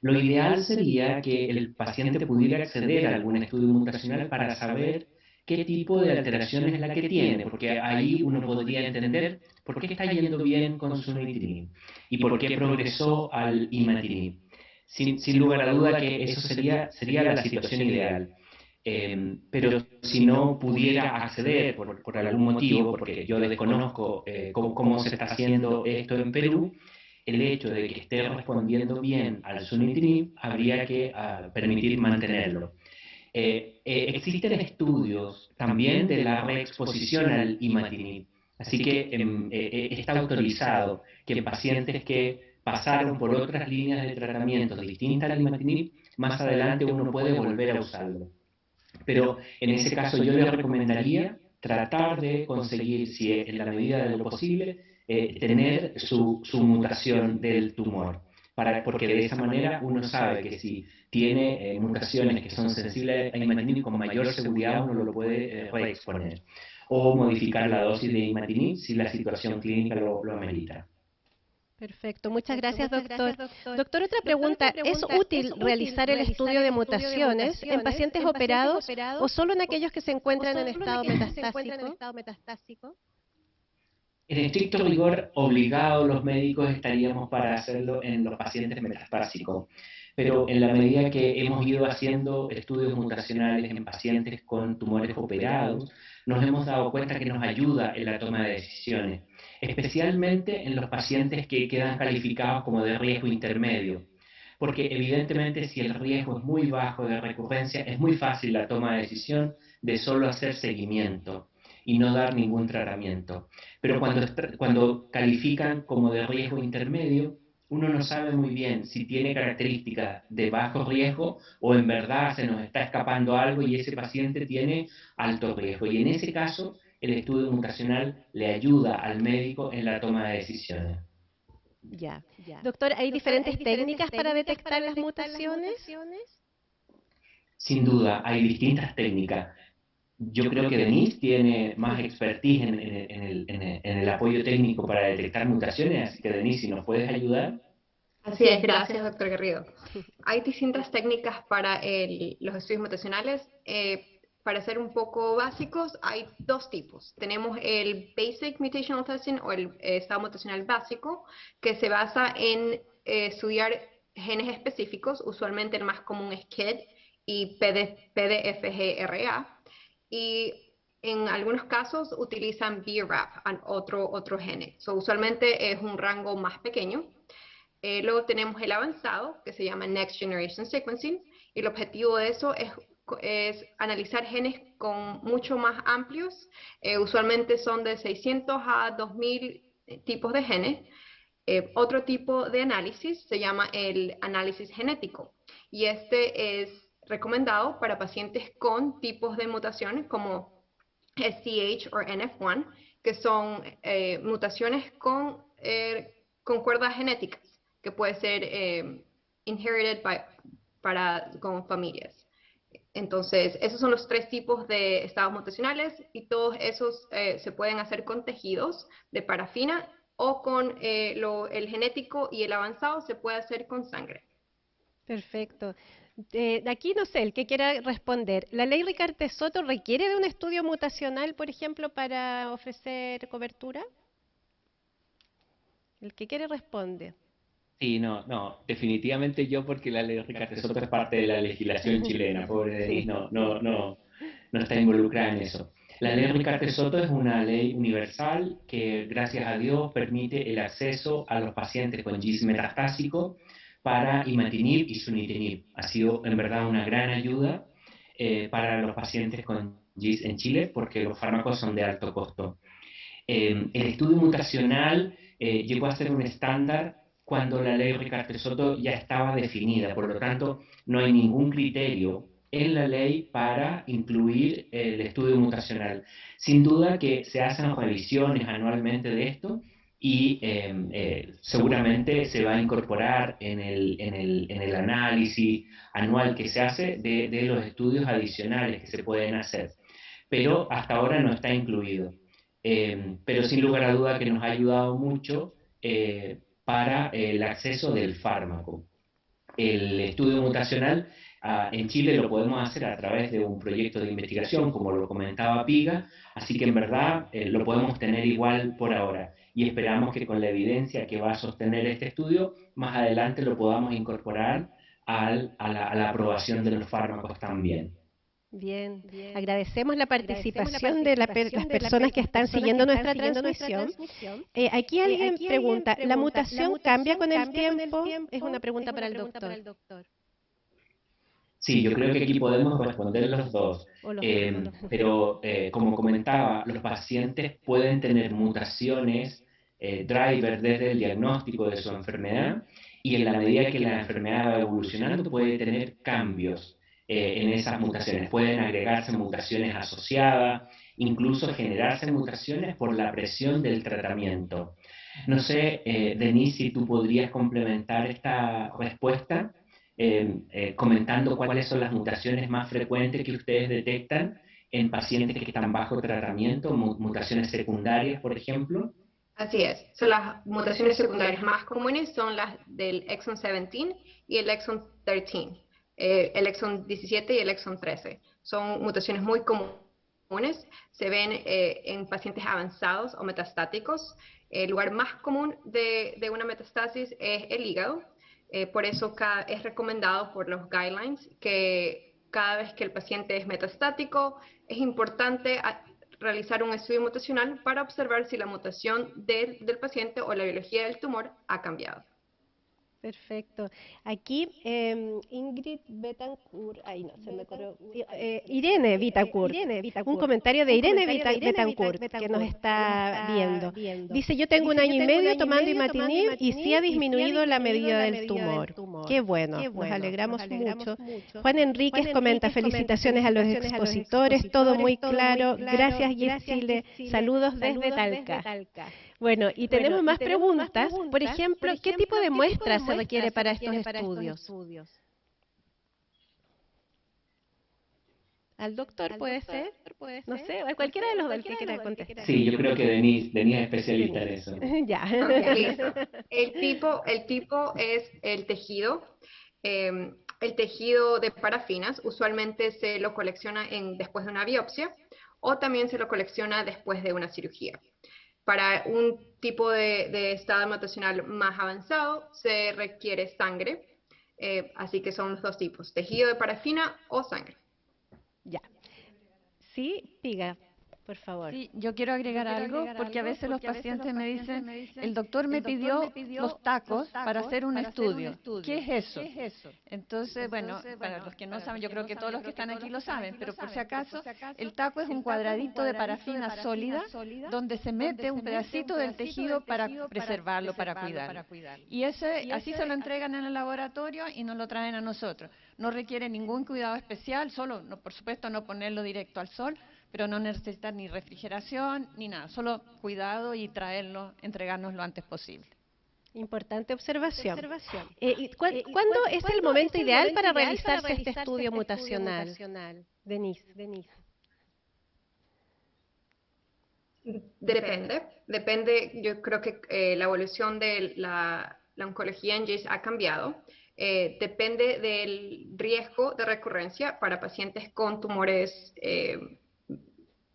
Lo ideal sería que el paciente pudiera acceder a algún estudio mutacional para saber qué tipo de alteración es la que tiene, porque ahí uno podría entender por qué está yendo bien con sunitinib y por qué progresó al imatinib. Sin lugar a duda que eso sería la situación ideal. Pero si no pudiera acceder por algún motivo, porque yo desconozco cómo se está haciendo esto en Perú, el hecho de que esté respondiendo bien al sunitinib habría que permitir mantenerlo. Existen estudios también de la reexposición al imatinib, así que está autorizado que en pacientes que pasaron por otras líneas de tratamiento distintas al imatinib, más adelante uno puede volver a usarlo. Pero en ese caso yo le recomendaría tratar de conseguir, si en la medida de lo posible, tener su mutación del tumor, porque de esa manera uno sabe que si tiene mutaciones que son sensibles a imatinib, con mayor seguridad uno lo puede reexponer, o modificar la dosis de imatinib si la situación clínica lo amerita. Perfecto, muchas gracias, doctor. Doctor, otra pregunta, ¿es útil realizar el estudio de mutaciones en pacientes operados o solo en aquellos que se encuentran en estado metastásico? En estricto rigor, obligados los médicos estaríamos para hacerlo en los pacientes metastásicos, pero en la medida que hemos ido haciendo estudios mutacionales en pacientes con tumores operados, nos hemos dado cuenta que nos ayuda en la toma de decisiones, especialmente en los pacientes que quedan calificados como de riesgo intermedio, porque evidentemente si el riesgo es muy bajo de recurrencia, es muy fácil la toma de decisión de solo hacer seguimiento y no dar ningún tratamiento. Pero cuando califican como de riesgo intermedio, uno no sabe muy bien si tiene características de bajo riesgo o en verdad se nos está escapando algo y ese paciente tiene alto riesgo. Y en ese caso, el estudio mutacional le ayuda al médico en la toma de decisiones. Ya. Doctor, ¿hay diferentes técnicas para detectar las mutaciones? Sin duda, hay distintas técnicas. Yo creo que Denise tiene más expertise en el apoyo técnico para detectar mutaciones, así que Denise, si nos puedes ayudar. Así es, gracias, doctor Garrido. Hay distintas técnicas para los estudios mutacionales. Para ser un poco básicos, hay dos tipos. Tenemos el Basic Mutational Testing o el estado mutacional básico, que se basa en estudiar genes específicos. Usualmente el más común es KIT y PDFGRA. Y en algunos casos utilizan BRAF, otro gene. Usualmente es un rango más pequeño. Luego tenemos el avanzado, que se llama Next Generation Sequencing, y el objetivo de eso es analizar genes con mucho más amplios. Usualmente son de 600 a 2000 tipos de genes. Otro tipo de análisis se llama el análisis genético, y este es recomendado para pacientes con tipos de mutaciones como SDH o NF1, que son mutaciones con cuerdas genéticas, que puede ser inherited con familias. Entonces, esos son los tres tipos de estados mutacionales y todos esos se pueden hacer con tejidos de parafina o con el genético, y el avanzado se puede hacer con sangre. Perfecto. De aquí, no sé, el que quiera responder. ¿La ley Ricarte-Soto requiere de un estudio mutacional, por ejemplo, para ofrecer cobertura? El que quiere responde. Sí, no, definitivamente yo, porque la ley Ricarte-Soto es parte de la legislación chilena, pobre Denise, no está involucrada en eso. La ley Ricardo-Soto es una ley universal que, gracias a Dios, permite el acceso a los pacientes con GIS metastásico para imatinib y sunitinib. Ha sido, en verdad, una gran ayuda para los pacientes con GIS en Chile porque los fármacos son de alto costo. El estudio mutacional llegó a ser un estándar cuando la ley Ricardo-Soto ya estaba definida, por lo tanto, no hay ningún criterio en la ley para incluir el estudio mutacional. Sin duda que se hacen revisiones anualmente de esto y seguramente se va a incorporar en el análisis anual que se hace de los estudios adicionales que se pueden hacer, pero hasta ahora no está incluido. Pero sin lugar a duda que nos ha ayudado mucho para el acceso del fármaco. El estudio mutacional en Chile lo podemos hacer a través de un proyecto de investigación, como lo comentaba Piga, así que en verdad lo podemos tener igual por ahora y esperamos que con la evidencia que va a sostener este estudio, más adelante lo podamos incorporar a la aprobación de los fármacos también. Bien, agradecemos la participación de las personas que están siguiendo nuestra transmisión. Aquí alguien pregunta, ¿la mutación cambia con el tiempo? Es una pregunta para el doctor. Sí, yo creo que aquí podemos responder los dos, pero como comentaba, los pacientes pueden tener mutaciones, drivers desde el diagnóstico de su enfermedad y en la medida que la enfermedad va evolucionando puede tener cambios en esas mutaciones. Pueden agregarse mutaciones asociadas, incluso generarse mutaciones por la presión del tratamiento. No sé, Denise, si tú podrías complementar esta respuesta comentando cuáles son las mutaciones más frecuentes que ustedes detectan en pacientes que están bajo tratamiento, mutaciones secundarias, por ejemplo. Así es. Las mutaciones secundarias más comunes son las del exon 17 y el exon 13. El exon 17 y el exon 13. Son mutaciones muy comunes, se ven en pacientes avanzados o metastáticos. El lugar más común de una metastasis es el hígado, por eso es recomendado por los guidelines que cada vez que el paciente es metastático es importante realizar un estudio mutacional para observar si la mutación del paciente o la biología del tumor ha cambiado. Perfecto. Aquí Ingrid Betancourt, se me corrió. Irene Betancourt, un comentario de Irene Betancourt que nos está viendo. Dice, yo tengo 1 año y medio tomando imatinib y sí ha disminuido la medida del tumor. Qué bueno, nos alegramos mucho. Juan Enríquez comenta, felicitaciones a los expositores, todo muy claro. Gracias, Gisile. Saludos desde Talca. Bueno, y tenemos más preguntas. Por ejemplo, ¿qué tipo de muestras se requiere para estos estudios? ¿Al doctor puede ser? No sé, a cualquiera de los dos que quiera contestar. Sí, yo creo que Denise es especialista en eso. Ya. Listo. El tipo es el tejido. El tejido de parafinas usualmente se lo colecciona después de una biopsia o también se lo colecciona después de una cirugía. Para un tipo de estado mutacional más avanzado se requiere sangre, así que son los dos tipos, tejido de parafina o sangre. Ya. Sí, Piga, por favor. Sí, yo quiero agregar algo porque a veces los pacientes me dicen, el doctor me pidió los tacos para hacer un estudio. ¿Qué es eso? Entonces, bueno, para los que no saben, yo creo que todos los que están aquí lo saben, pero por si acaso, el taco es un cuadradito de parafina sólida donde se mete un pedacito del tejido para preservarlo, para cuidarlo. Y así se lo entregan en el laboratorio y nos lo traen a nosotros. No requiere ningún cuidado especial, solo, por supuesto, no ponerlo directo al sol, pero no necesita ni refrigeración ni nada, solo cuidado y traerlo, entregarnos lo antes posible. Importante observación. ¿Cuándo es el momento ideal para realizarse este estudio mutacional? Denise. Depende, yo creo que la evolución de la oncología en GIS ha cambiado. Depende del riesgo de recurrencia para pacientes con tumores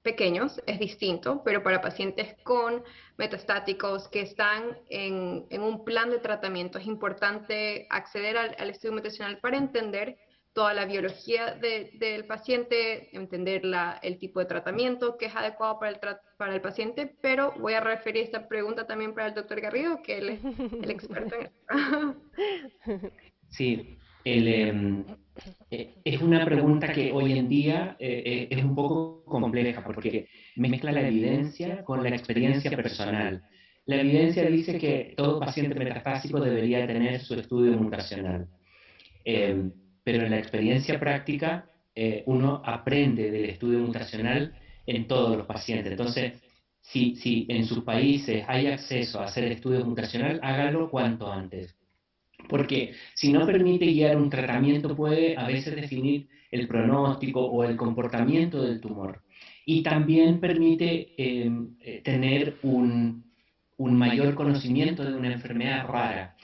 pequeños es distinto, pero para pacientes con metastáticos que están en un plan de tratamiento es importante acceder al estudio mutacional para entender toda la biología del paciente, entender el tipo de tratamiento que es adecuado para el paciente, pero voy a referir esta pregunta también para el doctor Garrido, que él es el experto en esto. Sí, es una pregunta que hoy en día es un poco compleja porque mezcla la evidencia con la experiencia personal. La evidencia dice que todo paciente metastásico debería tener su estudio mutacional, pero en la experiencia práctica uno aprende del estudio mutacional en todos los pacientes. Entonces, si en sus países hay acceso a hacer estudio mutacional, hágalo cuanto antes. Porque si no permite guiar un tratamiento, puede a veces definir el pronóstico o el comportamiento del tumor. Y también permite tener un mayor conocimiento de una enfermedad rara.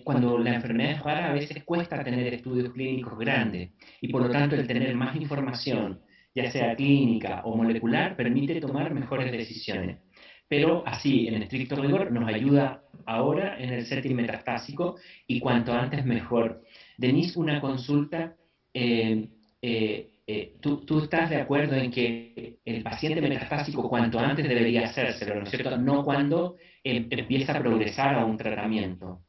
Cuando la enfermedad es rara, a veces cuesta tener estudios clínicos grandes. Y por lo tanto, el tener más información, ya sea clínica o molecular, permite tomar mejores decisiones. Pero así, en estricto rigor, nos ayuda ahora en el setting metastásico y cuanto antes mejor. Denise, una consulta. ¿Tú estás de acuerdo en que el paciente metastásico cuanto antes debería hacérselo, ¿no es cierto? No cuando empieza a progresar a un tratamiento.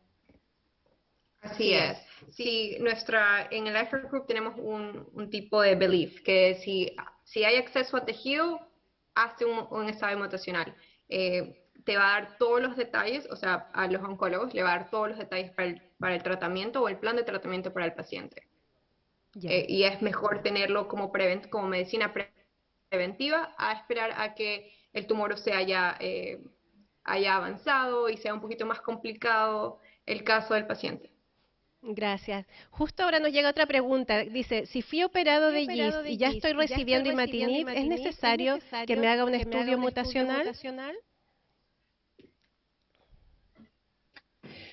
Así es. Sí, en el Lifer Group tenemos un tipo de belief, que si hay acceso a tejido, hace un examen mutacional. Te va a dar todos los detalles, o sea, a los oncólogos le va a dar todos los detalles para el tratamiento o el plan de tratamiento para el paciente. Y es mejor tenerlo como medicina preventiva a esperar a que el tumor se haya avanzado y sea un poquito más complicado el caso del paciente. Gracias. Justo ahora nos llega otra pregunta. Dice, si fui operado de GIST y ya estoy recibiendo imatinib, ¿es necesario que me haga un estudio mutacional?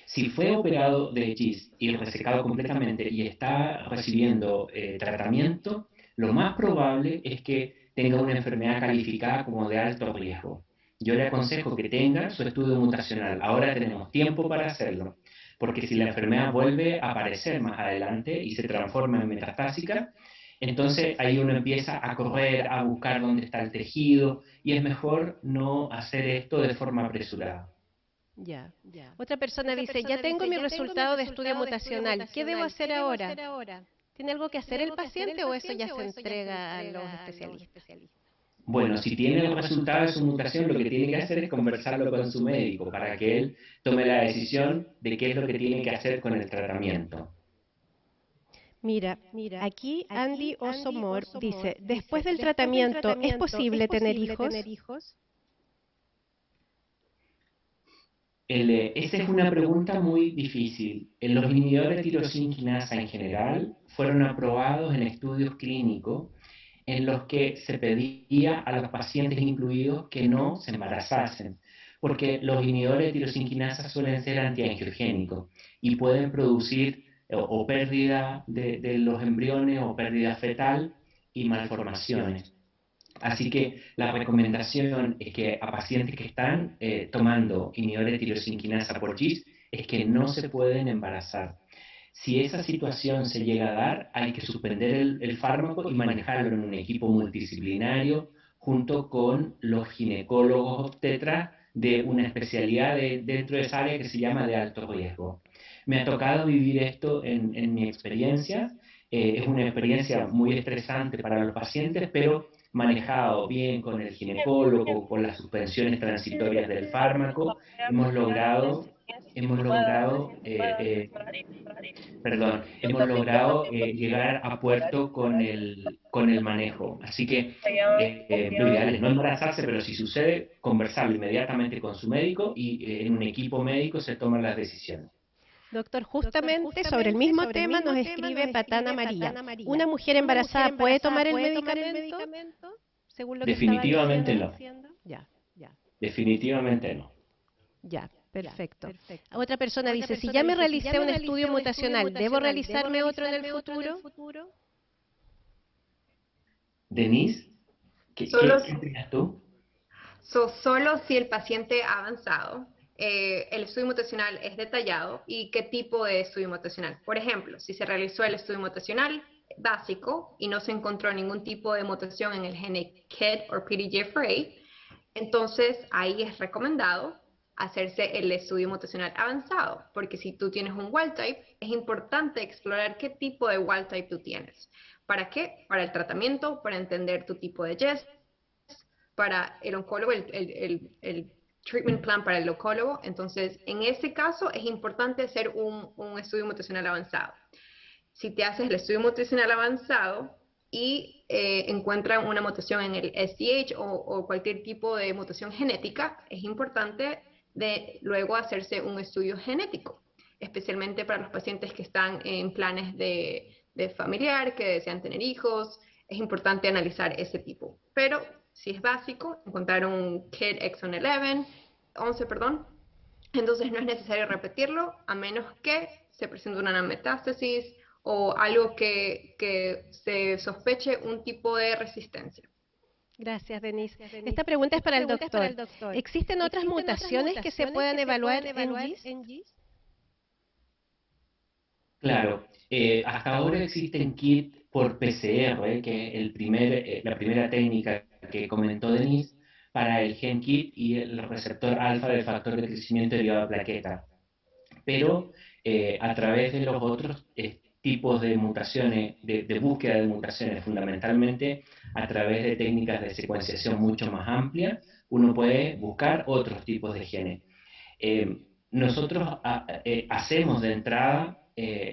Si fue operado de GIST y resecado completamente y está recibiendo tratamiento, lo más probable es que tenga una enfermedad calificada como de alto riesgo. Yo le aconsejo que tenga su estudio mutacional. Ahora tenemos tiempo para hacerlo, porque si la enfermedad vuelve a aparecer más adelante y se transforma en metastásica, entonces ahí uno empieza a correr, a buscar dónde está el tejido, y es mejor no hacer esto de forma apresurada. Ya. Otra persona dice, ya tengo mi resultado de estudio mutacional, ¿qué debo hacer ahora? ¿Tiene algo que hacer el paciente o eso ya se entrega a los especialistas? Bueno, si tiene el resultado de su mutación, lo que tiene que hacer es conversarlo con su médico para que él tome la decisión de qué es lo que tiene que hacer con el tratamiento. Mira, aquí Andy Osomor dice, después del tratamiento, ¿es posible tener hijos? Esa es una pregunta muy difícil. Los inhibidores de tirosina quinasa en general fueron aprobados en estudios clínicos en los que se pedía a los pacientes incluidos que no se embarazasen, porque los inhibidores de tirosina quinasa suelen ser antiangiogénicos y pueden producir o pérdida de los embriones o pérdida fetal y malformaciones. Así que la recomendación es que a pacientes que están tomando inhibidores de tirosina quinasa por GIST es que no se pueden embarazar. Si esa situación se llega a dar, hay que suspender el fármaco y manejarlo en un equipo multidisciplinario junto con los ginecólogos obstetras de una especialidad dentro de esa área que se llama de alto riesgo. Me ha tocado vivir esto en mi experiencia. Es una experiencia muy estresante para los pacientes, pero manejado bien con el ginecólogo, con las suspensiones transitorias del fármaco, hemos logrado llegar a puerto con el manejo. Así que lo ideal es no embarazarse, pero si sucede, conversarlo inmediatamente con su médico y en un equipo médico se toman las decisiones. Doctor, justamente sobre el mismo tema nos escribe Patana María. ¿Una mujer embarazada puede tomar el medicamento? Según lo que Definitivamente no. Ya. Definitivamente no. Ya, perfecto. Otra persona dice, si ya me realicé un estudio mutacional, ¿debo realizarme otro en el futuro? Denise, ¿qué opinas tú? Solo si el paciente ha avanzado, el estudio mutacional es detallado y qué tipo de estudio mutacional. Por ejemplo, si se realizó el estudio mutacional básico y no se encontró ningún tipo de mutación en el gene KIT o PTGFR, entonces ahí es recomendado hacerse el estudio mutacional avanzado, porque si tú tienes un wild type, es importante explorar qué tipo de wild type tú tienes. ¿Para qué? Para el tratamiento, para entender tu tipo de YES, para el oncólogo, el treatment plan para el oncólogo. Entonces, en ese caso es importante hacer un estudio mutacional avanzado. Si te haces el estudio mutacional avanzado y encuentran una mutación en el SDH o cualquier tipo de mutación genética, es importante de luego hacerse un estudio genético, especialmente para los pacientes que están en planes de familiar, que desean tener hijos, es importante analizar ese tipo. Pero si es básico, encontrar un KIT exon 11, perdón, entonces no es necesario repetirlo a menos que se presente una metástasis o algo que se sospeche un tipo de resistencia. Gracias, Denise. Esta pregunta es para el doctor. ¿Existen otras mutaciones que se puedan evaluar en GIS? Claro, hasta ahora existen kits por PCR, que es la primera técnica que comentó Denise, para el gen KIT y el receptor alfa del factor de crecimiento derivado de plaqueta. Pero a través de los otros tipos de mutaciones, de búsqueda de mutaciones, fundamentalmente a través de técnicas de secuenciación mucho más amplias, uno puede buscar otros tipos de genes. Nosotros hacemos de entrada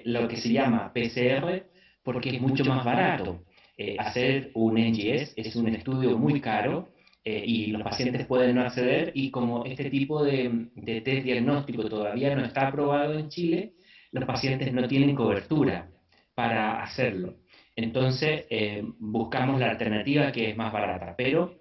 lo que se llama PCR porque es mucho más barato. Hacer un NGS es un estudio muy caro y los pacientes pueden no acceder, y como este tipo de test diagnóstico todavía no está aprobado en Chile, los pacientes no tienen cobertura para hacerlo. Entonces buscamos la alternativa que es más barata, pero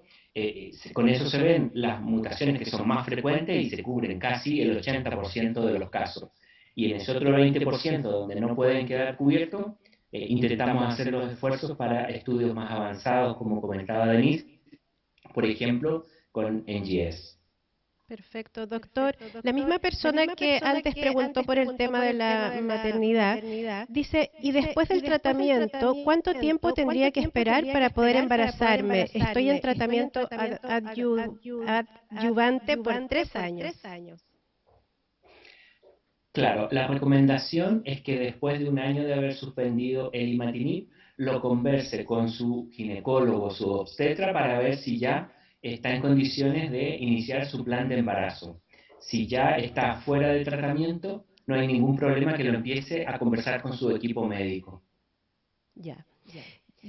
con eso se ven las mutaciones que son más frecuentes y se cubren casi el 80% de los casos. Y en ese otro 20% donde no pueden quedar cubiertos, intentamos hacer los esfuerzos para estudios más avanzados, como comentaba Denise, por ejemplo, con NGS. Perfecto, doctor. La misma persona que antes preguntó por el tema de la maternidad dice, y después del tratamiento, ¿cuánto tiempo tendría que esperar para poder embarazarme? Estoy en tratamiento adyuvante por 3 años. Claro, la recomendación es que después de un año de haber suspendido el imatinib, lo converse con su ginecólogo o su obstetra para ver si ya está en condiciones de iniciar su plan de embarazo. Si ya está fuera de tratamiento, no hay ningún problema que lo empiece a conversar con su equipo médico. Ya.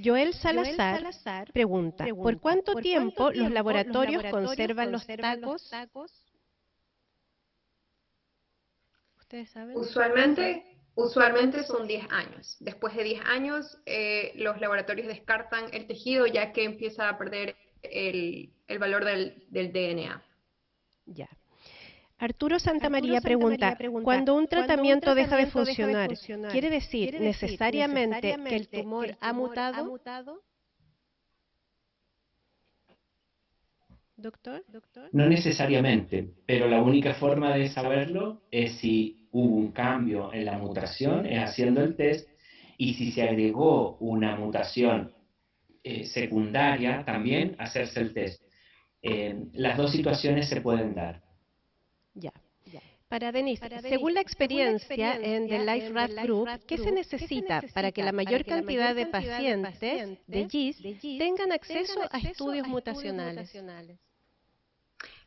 Joel Salazar pregunta, ¿por cuánto tiempo los laboratorios conservan los tacos? ¿Ustedes saben? Usualmente son 10 años. Después de 10 años, los laboratorios descartan el tejido ya que empieza a perder el valor del DNA. Ya. Arturo Santamaría pregunta, cuando un tratamiento deja de funcionar, ¿quiere decir necesariamente que el tumor ha mutado? ¿Doctor? No necesariamente, pero la única forma de saberlo es si hubo un cambio en la mutación, es haciendo el test, y si se agregó una mutación secundaria, también hacerse el test. Las dos situaciones se pueden dar. Ya. Para Denise, según la experiencia en The Life Rat Group, ¿qué se necesita para que la mayor cantidad de pacientes de GIS tengan acceso a estudios mutacionales?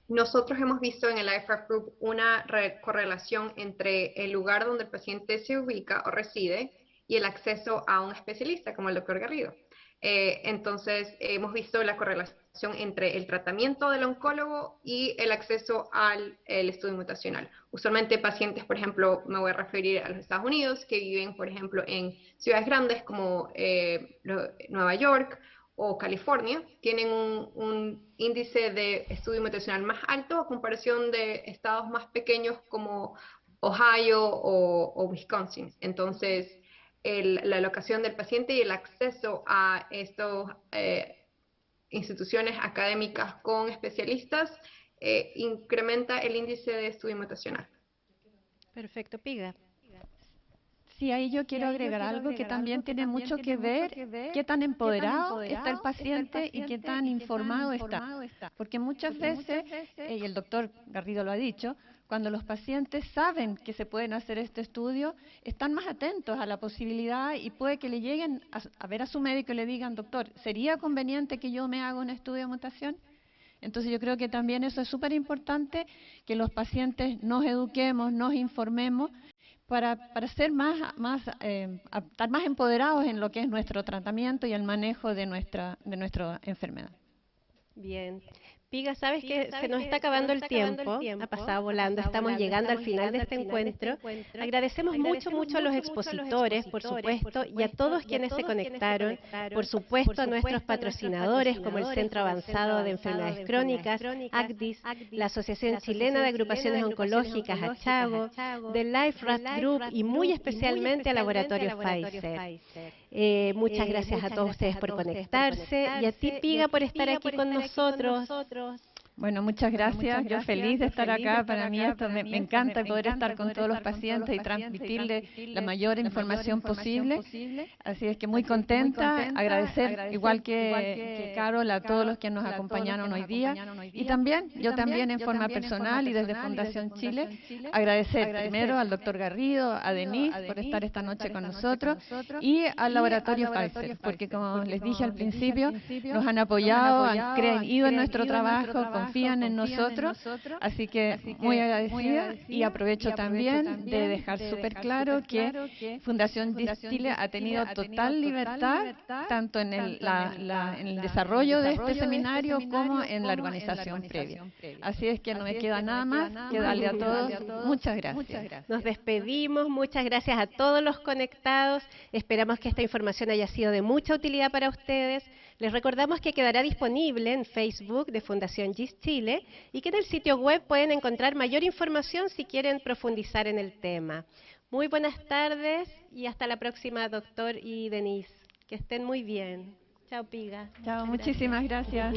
Nosotros hemos visto en el Life Rat Group una correlación entre el lugar donde el paciente se ubica o reside y el acceso a un especialista como el doctor Garrido. Entonces, hemos visto la correlación entre el tratamiento del oncólogo y el acceso al estudio mutacional. Usualmente pacientes, por ejemplo, me voy a referir a los Estados Unidos, que viven, por ejemplo, en ciudades grandes como Nueva York o California, tienen un índice de estudio mutacional más alto a comparación de estados más pequeños como Ohio o Wisconsin. Entonces, la locación del paciente y el acceso a estas instituciones académicas con especialistas incrementa el índice de estudio mutacional. Perfecto, Piga. Sí, ahí yo quiero agregar algo que también tiene mucho que ver qué tan empoderado está el paciente y qué tan informado está. Porque muchas veces, y el doctor Garrido lo ha dicho, cuando los pacientes saben que se pueden hacer este estudio, están más atentos a la posibilidad y puede que le lleguen a ver a su médico y le digan, doctor, ¿sería conveniente que yo me haga un estudio de mutación? Entonces yo creo que también eso es súper importante, que los pacientes nos eduquemos, nos informemos para ser estar más empoderados en lo que es nuestro tratamiento y el manejo de nuestra enfermedad. Bien. Piga, sabes que se nos está acabando el tiempo, ha pasado volando, estamos llegando al final de este encuentro. Agradecemos mucho a los expositores, por supuesto, y a todos quienes se conectaron, por supuesto a nuestros patrocinadores como el Centro Avanzado de Enfermedades Crónicas, ACDIS, la Asociación Chilena de Agrupaciones Oncológicas, ACHAGO, The Life Rat Group y muy especialmente al Laboratorio Pfizer. Muchas gracias a todos ustedes por conectarse y a ti, Piga, por estar aquí con nosotros. Bueno, muchas gracias. Yo feliz de estar acá. Para mí esto me encanta poder estar con todos los pacientes y transmitirles la mayor información posible. Así es que muy contenta, agradecer igual que Carol a todos los que nos acompañaron hoy día. Y también, yo también en forma personal y desde Fundación Chile, agradecer primero al doctor Garrido, a Denise por estar esta noche con nosotros y al Laboratorio Pfizer, porque como les dije al principio, nos han apoyado, han creído en nuestro trabajo, confían en nosotros, así que muy agradecida y aprovecho también de dejar súper claro que Fundación GIST Chile ha tenido total libertad tanto en el desarrollo de este seminario como en la organización previa. Así es que no me queda nada más que darle a todos muchas gracias. Nos despedimos, muchas gracias a todos los conectados, esperamos que esta información haya sido de mucha utilidad para ustedes. Les recordamos que quedará disponible en Facebook de Fundación GIST Chile y que en el sitio web pueden encontrar mayor información si quieren profundizar en el tema. Muy buenas tardes y hasta la próxima, doctor y Denise. Que estén muy bien. Chao, Piga. Chao, muchísimas gracias.